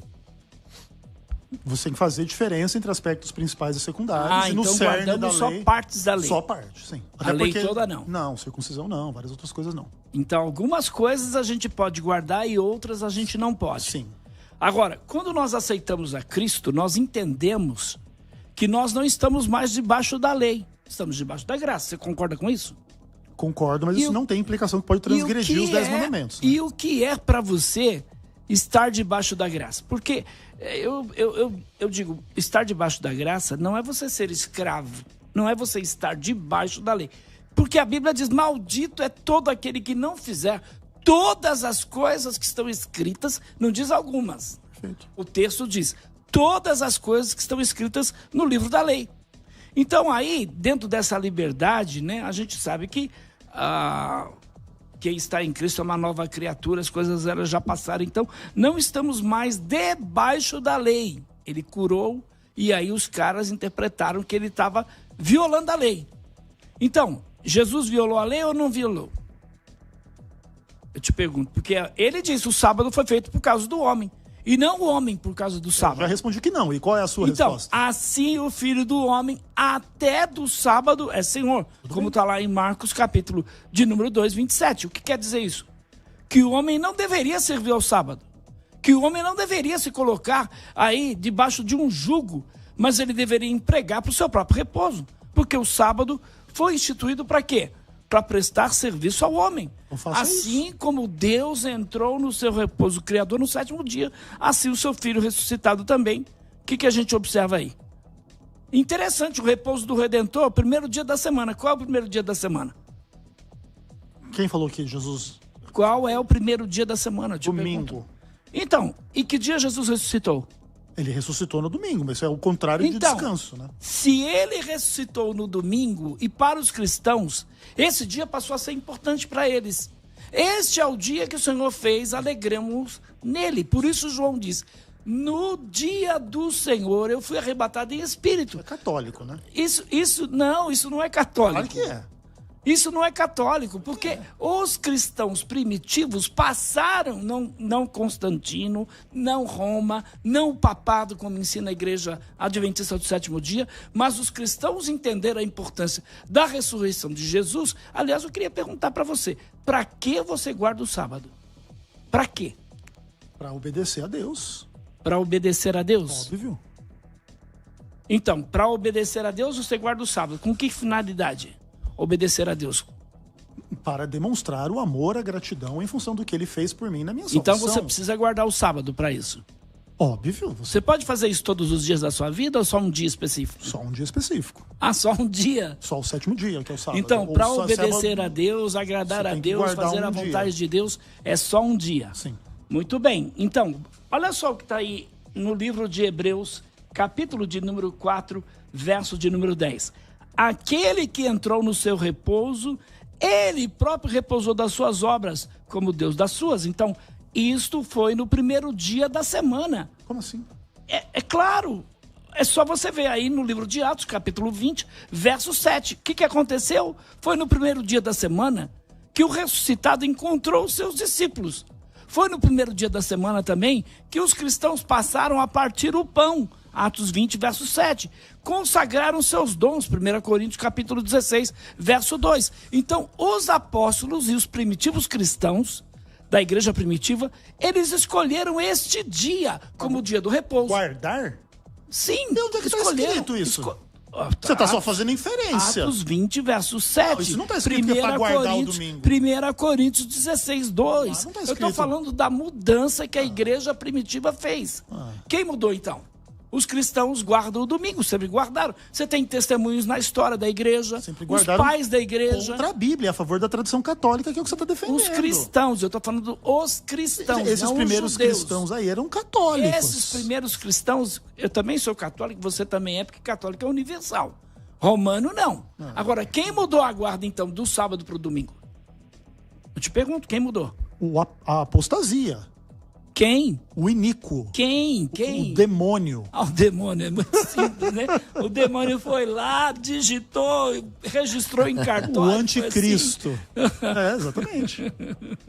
Você tem que fazer diferença entre aspectos principais e secundários. E no então cerne guardamos da lei, só partes da lei. Só parte, sim. A lei toda não. Não, circuncisão não, várias outras coisas não. Então, algumas coisas a gente pode guardar e outras a gente não pode. Sim. Agora, quando nós aceitamos a Cristo, nós entendemos que nós não estamos mais debaixo da lei. Estamos debaixo da graça. Você concorda com isso? Concordo, mas isso não tem implicação que pode transgredir os 10 mandamentos. Né? E o que é para você estar debaixo da graça? Porque eu digo, estar debaixo da graça não é você ser escravo, não é você estar debaixo da lei. Porque a Bíblia diz, maldito é todo aquele que não fizer todas as coisas que estão escritas, não diz algumas. Perfeito. O texto diz, todas as coisas que estão escritas no livro da lei. Então aí, dentro dessa liberdade, né, a gente sabe que quem está em Cristo é uma nova criatura, as coisas elas já passaram, então não estamos mais debaixo da lei. Ele curou e aí os caras interpretaram que ele estava violando a lei. Então, Jesus violou a lei ou não violou? Eu te pergunto, porque ele disse, o sábado foi feito por causa do homem, e não o homem por causa do sábado. Já respondi que não, e qual é a sua resposta? Então, assim o Filho do Homem até do sábado é Senhor, como está lá em Marcos capítulo de número 2, 27. O que quer dizer isso? Que o homem não deveria servir ao sábado, que o homem não deveria se colocar aí debaixo de um jugo, mas ele deveria empregar para o seu próprio repouso, porque o sábado foi instituído para quê? Para prestar serviço ao homem. Assim como Deus entrou no seu repouso criador no 7º dia, assim o seu filho ressuscitado também. O que a gente observa aí? Interessante, o repouso do Redentor, primeiro dia da semana. Qual é o primeiro dia da semana? Quem falou que Jesus... Qual é o primeiro dia da semana? Domingo. Então, e que dia Jesus ressuscitou? Ele ressuscitou no domingo, mas isso é o contrário de descanso, né? Se ele ressuscitou no domingo, e para os cristãos, esse dia passou a ser importante para eles. Este é o dia que o Senhor fez, alegremos nele. Por isso João diz, no dia do Senhor eu fui arrebatado em espírito. É católico, né? Isso não é católico. Claro que é. Isso não é católico, porque os cristãos primitivos passaram, não Constantino, não Roma, não o papado, como ensina a igreja adventista do 7º dia, mas os cristãos entenderam a importância da ressurreição de Jesus. Aliás, eu queria perguntar para você, para que você guarda o sábado? Para quê? Para obedecer a Deus. Para obedecer a Deus? Óbvio. Então, para obedecer a Deus, você guarda o sábado. Com que finalidade? Obedecer a Deus. Para demonstrar o amor, a gratidão em função do que ele fez por mim na minha salvação. Então você precisa guardar o sábado para isso. Óbvio. Você pode fazer isso todos os dias da sua vida ou só um dia específico? Só um dia específico. Ah, só um dia? Só o 7º dia, que é o sábado. Então, para obedecer a Deus, agradar a Deus, fazer a vontade de Deus, é só um dia. Sim. Muito bem. Então, olha só o que está aí no livro de Hebreus, capítulo de número 4, verso de número 10. Aquele que entrou no seu repouso, ele próprio repousou das suas obras, como Deus das suas. Então, isto foi no primeiro dia da semana. Como assim? É claro, é só você ver aí no livro de Atos, capítulo 20, verso 7. O que aconteceu? Foi no primeiro dia da semana que o ressuscitado encontrou os seus discípulos. Foi no primeiro dia da semana também que os cristãos passaram a partir o pão. Atos 20, verso 7. Consagraram seus dons, 1 Coríntios capítulo 16, verso 2. Então, os apóstolos e os primitivos cristãos da igreja primitiva, eles escolheram este dia como o dia do repouso. Guardar? Sim. E onde é que está escrito isso? Você está só fazendo inferência. Atos 20, verso 7. Não, isso não está escrito que é para guardar o domingo. 1 Coríntios 16, 2. Não tá Eu escrito. estou falando da mudança que a igreja primitiva fez. Quem mudou então? Os cristãos guardam o domingo, sempre guardaram. Você tem testemunhos na história da igreja, os pais da igreja. Contra a Bíblia, a favor da tradição católica, que é o que você está defendendo. Os cristãos, eu estou falando os cristãos, esses não primeiros os judeus. cristãos aí eram católicos. Esses primeiros cristãos, eu também sou católico, você também é, porque católico é universal. Romano, não. Agora, quem mudou a guarda, então, do sábado para o domingo? Eu te pergunto, quem mudou? A apostasia. Quem? O iníquo. Quem? O demônio. O demônio é muito simples, né? O demônio foi lá, digitou, registrou em cartório. O anticristo. Assim. Exatamente.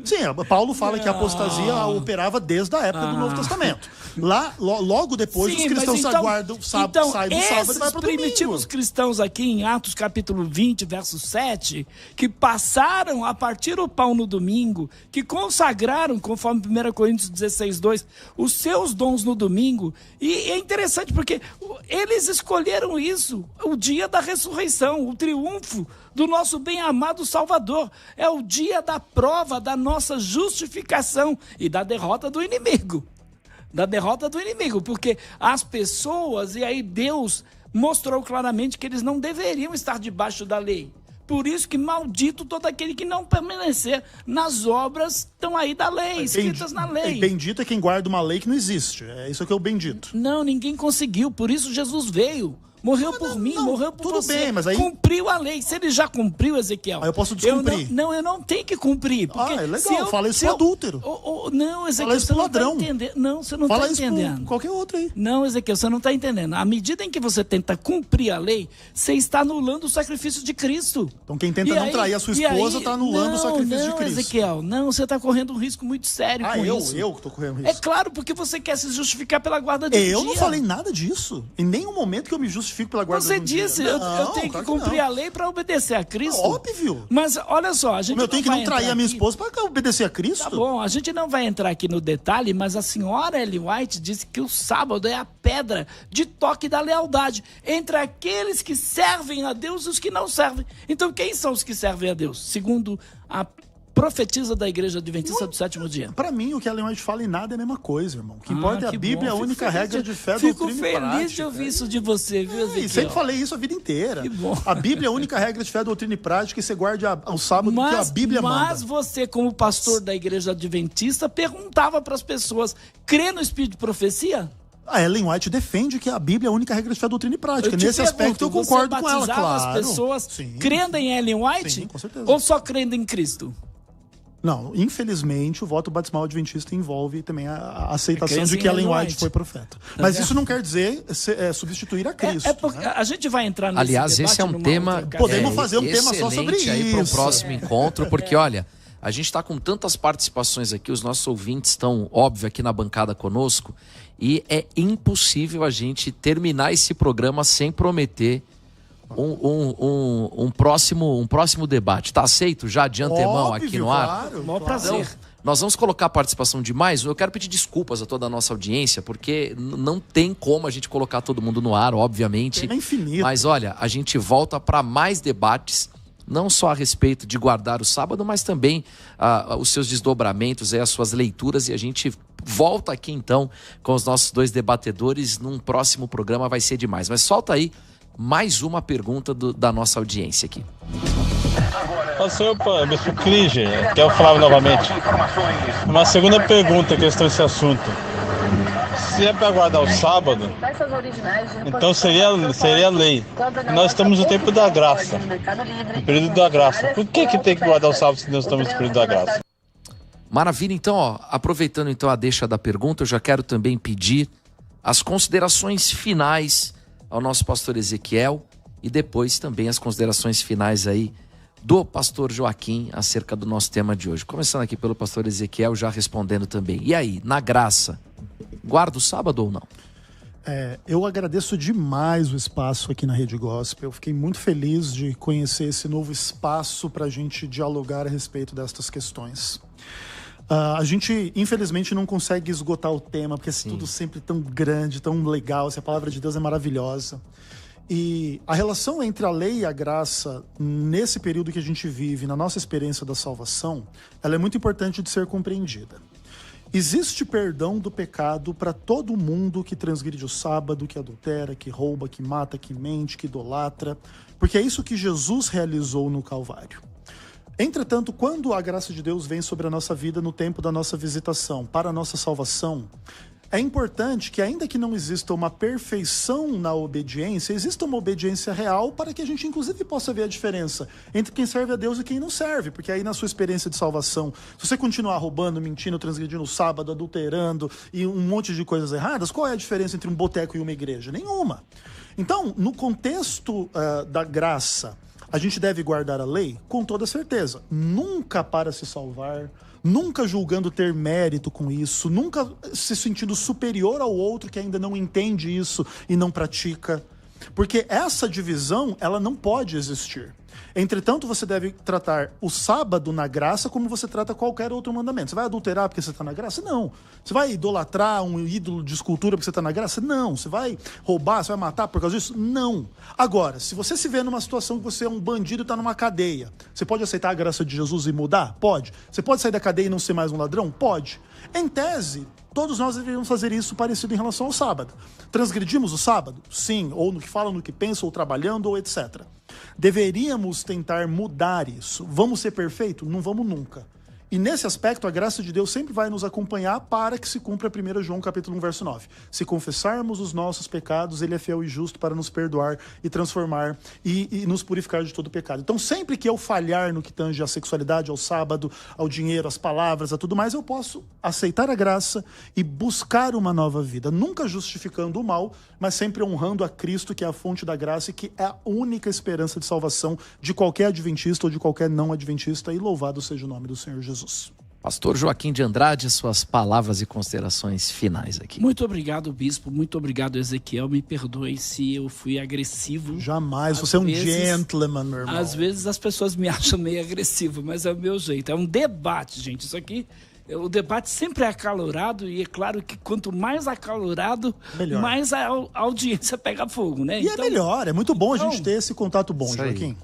Sim, Paulo fala que a apostasia operava desde a época do Novo Testamento. Lá, logo depois, os cristãos saem do sábado e vai para o domingo. Esses primitivos cristãos aqui em Atos capítulo 20, verso 7, que passaram a partir o pão no domingo, que consagraram, conforme 1 Coríntios 16, 2, os seus dons no domingo. E é interessante porque eles escolheram isso, o dia da ressurreição, o triunfo do nosso bem-amado Salvador. É o dia da prova da nossa justificação e da derrota do inimigo. Da derrota do inimigo, porque as pessoas, e aí Deus mostrou claramente que eles não deveriam estar debaixo da lei. Por isso que maldito todo aquele que não permanecer nas obras estão aí da lei, escritas na lei. Bendito é quem guarda uma lei que não existe. É isso que é o bendito. Não, ninguém conseguiu. Por isso Jesus veio. Morreu por mim, morreu por tudo você. Bem, mas aí... Cumpriu a lei. Se ele já cumpriu, Ezequiel... Aí eu posso descumprir. Eu não tenho que cumprir. Porque é legal. Fala isso pro adúltero. Não, Ezequiel, fala isso pro ladrão. Não tá entendendo. Não, você não está entendendo. Fala isso qualquer outro aí. Não, Ezequiel, você não está entendendo. À medida em que você tenta cumprir a lei, você está anulando o sacrifício de Cristo. Então quem tenta não trair a sua esposa está anulando o sacrifício de Cristo. Ezequiel, não, você está correndo um risco muito sério com isso. Eu que estou correndo risco. É claro, porque você quer se justificar pela guarda do dia. Eu não falei nada disso. Em nenhum momento que eu me justifico pela guarda do dia. Você disse, eu tenho que cumprir a lei para obedecer a Cristo. Óbvio. Mas olha só, a gente eu tenho que não trair a minha esposa para obedecer a Cristo. Tá bom, a gente não vai entrar aqui no detalhe, mas a senhora Ellen White disse que o sábado é a pedra de toque da lealdade entre aqueles que servem a Deus e os que não servem. Então quem são os que servem a Deus? Segundo a profetisa da Igreja Adventista do Sétimo Dia. Para mim, o que a Ellen White fala em nada é a mesma coisa, irmão. O que importa é a Bíblia, a única regra de fé, doutrina e prática. Fico feliz de ouvir isso de você, viu, Ezequiel? E sempre falei isso a vida inteira. Que bom. A Bíblia é a única regra de fé, doutrina e prática, e você guarde o sábado que a Bíblia manda. Mas você, como pastor da Igreja Adventista, perguntava para as pessoas, crê no Espírito de profecia? A Ellen White defende que a Bíblia é a única regra de fé, doutrina e prática. Nesse aspecto eu concordo com ela, claro. As pessoas crendo em Ellen White? Sim, com certeza. Ou só crendo em Cristo? Não, infelizmente o voto batismal adventista envolve também a aceitação de que Ellen White foi profeta. Mas isso não quer dizer substituir a Cristo. Porque a gente vai entrar nesse Aliás, debate esse é um tema... Podemos fazer um tema só sobre isso. Aí para um próximo encontro, porque olha, a gente está com tantas participações aqui, os nossos ouvintes estão, óbvio, aqui na bancada conosco, e é impossível a gente terminar esse programa sem prometer um próximo debate. Tá aceito já de antemão aqui no ar? Claro, maior prazer. Então, nós vamos colocar a participação de mais. Eu quero pedir desculpas a toda a nossa audiência, porque não tem como a gente colocar todo mundo no ar, obviamente. É infinito. Mas olha, a gente volta para mais debates, não só a respeito de guardar o sábado, mas também os seus desdobramentos, as suas leituras, e a gente volta aqui então com os nossos dois debatedores num próximo programa, vai ser demais. Mas solta aí mais uma pergunta da nossa audiência aqui. Pastor Bispo Klinger, que eu falava novamente. Uma segunda pergunta em questão desse assunto. Se é para guardar o sábado, então seria lei. Nós estamos no tempo da graça, no período da graça. Por que tem que guardar o sábado se nós estamos no período da graça? Maravilha, então, aproveitando então a deixa da pergunta, eu já quero também pedir as considerações finais ao nosso pastor Ezequiel e depois também as considerações finais aí do pastor Joaquim acerca do nosso tema de hoje. Começando aqui pelo pastor Ezequiel, já respondendo também. E aí, na graça, guarda o sábado ou não? Eu agradeço demais o espaço aqui na Rede Gospel. Eu fiquei muito feliz de conhecer esse novo espaço para a gente dialogar a respeito destas questões. A gente, infelizmente, não consegue esgotar o tema, porque é tudo sempre tão grande, tão legal. A palavra de Deus é maravilhosa. E a relação entre a lei e a graça, nesse período que a gente vive, na nossa experiência da salvação, ela é muito importante de ser compreendida. Existe perdão do pecado para todo mundo que transgride o sábado, que adultera, que rouba, que mata, que mente, que idolatra, porque é isso que Jesus realizou no Calvário. Entretanto, quando a graça de Deus vem sobre a nossa vida no tempo da nossa visitação, para a nossa salvação, é importante que, ainda que não exista uma perfeição na obediência, exista uma obediência real para que a gente, inclusive, possa ver a diferença entre quem serve a Deus e quem não serve. Porque aí, na sua experiência de salvação, se você continuar roubando, mentindo, transgredindo o sábado, adulterando e um monte de coisas erradas, qual é a diferença entre um boteco e uma igreja? Nenhuma. Então, no contexto da graça, a gente deve guardar a lei com toda certeza. Nunca para se salvar, nunca julgando ter mérito com isso, nunca se sentindo superior ao outro que ainda não entende isso e não pratica. Porque essa divisão, ela não pode existir. Entretanto, você deve tratar o sábado na graça como você trata qualquer outro mandamento. Você vai adulterar porque você está na graça? Não. Você vai idolatrar um ídolo de escultura porque você está na graça? Não. Você vai roubar, você vai matar por causa disso? Não. Agora, se você se vê numa situação que você é um bandido e está numa cadeia, você pode aceitar a graça de Jesus e mudar? Pode. Você pode sair da cadeia e não ser mais um ladrão? Pode. Em tese, todos nós deveríamos fazer isso parecido em relação ao sábado. Transgredimos o sábado? Sim. Ou no que fala, no que pensa, ou trabalhando, ou etc. Deveríamos tentar mudar isso. Vamos ser perfeitos? Não vamos nunca. E nesse aspecto, a graça de Deus sempre vai nos acompanhar para que se cumpra 1 João capítulo 1, verso 9. Se confessarmos os nossos pecados, Ele é fiel e justo para nos perdoar e transformar e nos purificar de todo pecado. Então, sempre que eu falhar no que tange à sexualidade, ao sábado, ao dinheiro, às palavras, a tudo mais, eu posso aceitar a graça e buscar uma nova vida. Nunca justificando o mal, mas sempre honrando a Cristo, que é a fonte da graça e que é a única esperança de salvação de qualquer adventista ou de qualquer não adventista. E louvado seja o nome do Senhor Jesus. Pastor Joaquim de Andrade, suas palavras e considerações finais aqui. Muito obrigado, bispo. Muito obrigado, Ezequiel. Me perdoe se eu fui agressivo. Jamais. Você é um gentleman, meu irmão. Às vezes as pessoas me acham meio agressivo, mas é o meu jeito. É um debate, gente. Isso aqui, o debate sempre é acalorado e é claro que quanto mais acalorado, melhor. Mais a audiência pega fogo, né? E então, é melhor. É muito bom a gente ter esse contato bom, Joaquim.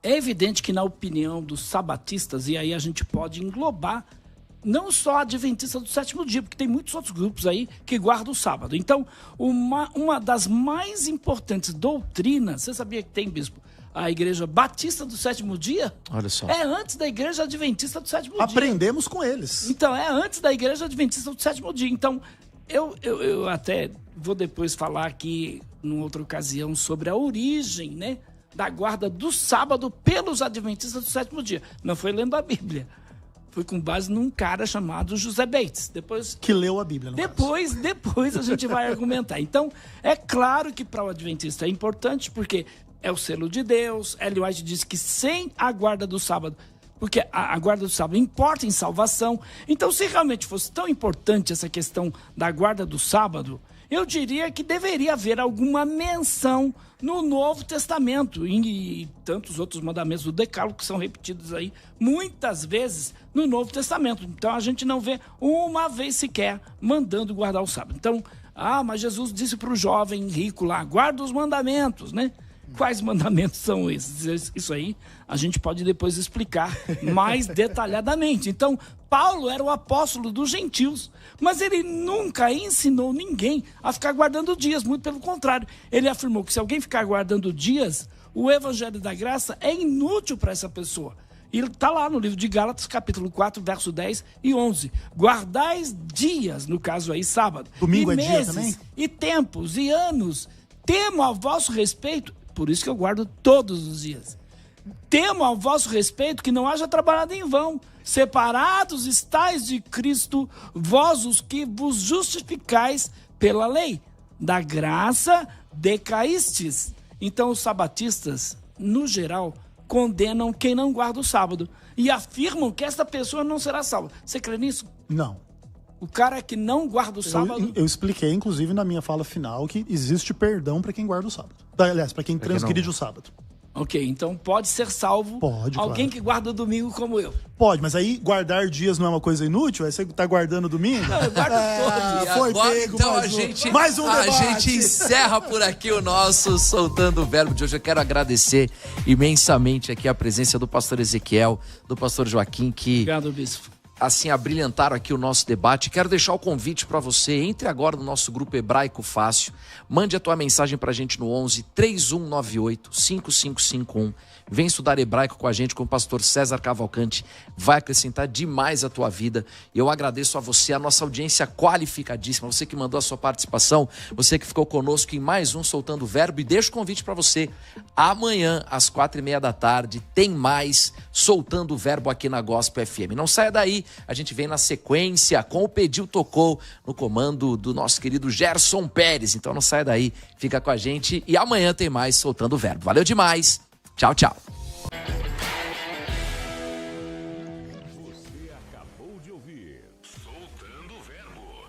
É evidente que, na opinião dos sabatistas, e aí a gente pode englobar não só a adventista do sétimo dia, porque tem muitos outros grupos aí que guardam o sábado. Então, uma das mais importantes doutrinas, você sabia que tem, bispo, a igreja batista do sétimo dia? Olha só. É antes da igreja adventista do sétimo dia. Aprendemos com eles. Então, é antes da igreja adventista do sétimo dia. Então, eu até vou depois falar aqui, numa outra ocasião, sobre a origem, né, da guarda do sábado pelos adventistas do sétimo dia. Não foi lendo a Bíblia. Foi com base num cara chamado José Bates. Depois, que leu a Bíblia. Depois a gente vai argumentar. Então, é claro que para o adventista é importante, porque é o selo de Deus. Ellen White diz que sem a guarda do sábado, porque a guarda do sábado importa em salvação. Então, se realmente fosse tão importante essa questão da guarda do sábado, eu diria que deveria haver alguma menção no Novo Testamento e tantos outros mandamentos do Decálogo que são repetidos aí muitas vezes no Novo Testamento. Então a gente não vê uma vez sequer mandando guardar o sábado. Então, mas Jesus disse para o jovem rico lá, guarda os mandamentos, né? Quais mandamentos são esses? Isso aí a gente pode depois explicar mais detalhadamente. Então, Paulo era o apóstolo dos gentios, mas ele nunca ensinou ninguém a ficar guardando dias, muito pelo contrário. Ele afirmou que se alguém ficar guardando dias, o evangelho da graça é inútil para essa pessoa. E ele está lá no livro de Gálatas, capítulo 4, verso 10 e 11. Guardais dias, no caso aí, sábado. Domingo e é meses, dia também? E tempos, e anos. Temo a vosso respeito, por isso que eu guardo todos os dias. Temo ao vosso respeito que não haja trabalhado em vão. Separados estáis de Cristo, vós os que vos justificais pela lei. Da graça decaístes. Então os sabatistas, no geral, condenam quem não guarda o sábado e afirmam que essa pessoa não será salva. Você crê nisso? Não. O cara que não guarda o sábado... Eu expliquei, inclusive, na minha fala final, que existe perdão para quem guarda o sábado. Aliás, para quem transgride o sábado. Ok, então pode ser salvo alguém que guarda o domingo como eu. Pode, mas aí guardar dias não é uma coisa inútil? Aí você tá guardando o domingo? Não, eu guardo todos. Foi agora, pego, então mais um debate. A gente encerra por aqui o nosso Soltando o Verbo de hoje. Eu quero agradecer imensamente aqui a presença do pastor Ezequiel, do pastor Joaquim, que... Obrigado, bispo. Assim, abrilhantaram aqui o nosso debate. Quero deixar o convite para você. Entre agora no nosso grupo Hebraico Fácil. Mande a tua mensagem para a gente no 11 3198 5551. Vem estudar hebraico com a gente, com o pastor César Cavalcante. Vai acrescentar demais a tua vida. E eu agradeço a você, a nossa audiência qualificadíssima. Você que mandou a sua participação. Você que ficou conosco em mais um Soltando o Verbo. E deixo o convite para você. Amanhã, às 4h30 tem mais Soltando o Verbo aqui na Gospel FM. Não saia daí. A gente vem na sequência com o Pediu Tocou no comando do nosso querido Gerson Pérez. Então não saia daí, fica com a gente e amanhã tem mais Soltando o Verbo. Valeu demais. Tchau, tchau. Você acabou de ouvir Soltando o Verbo.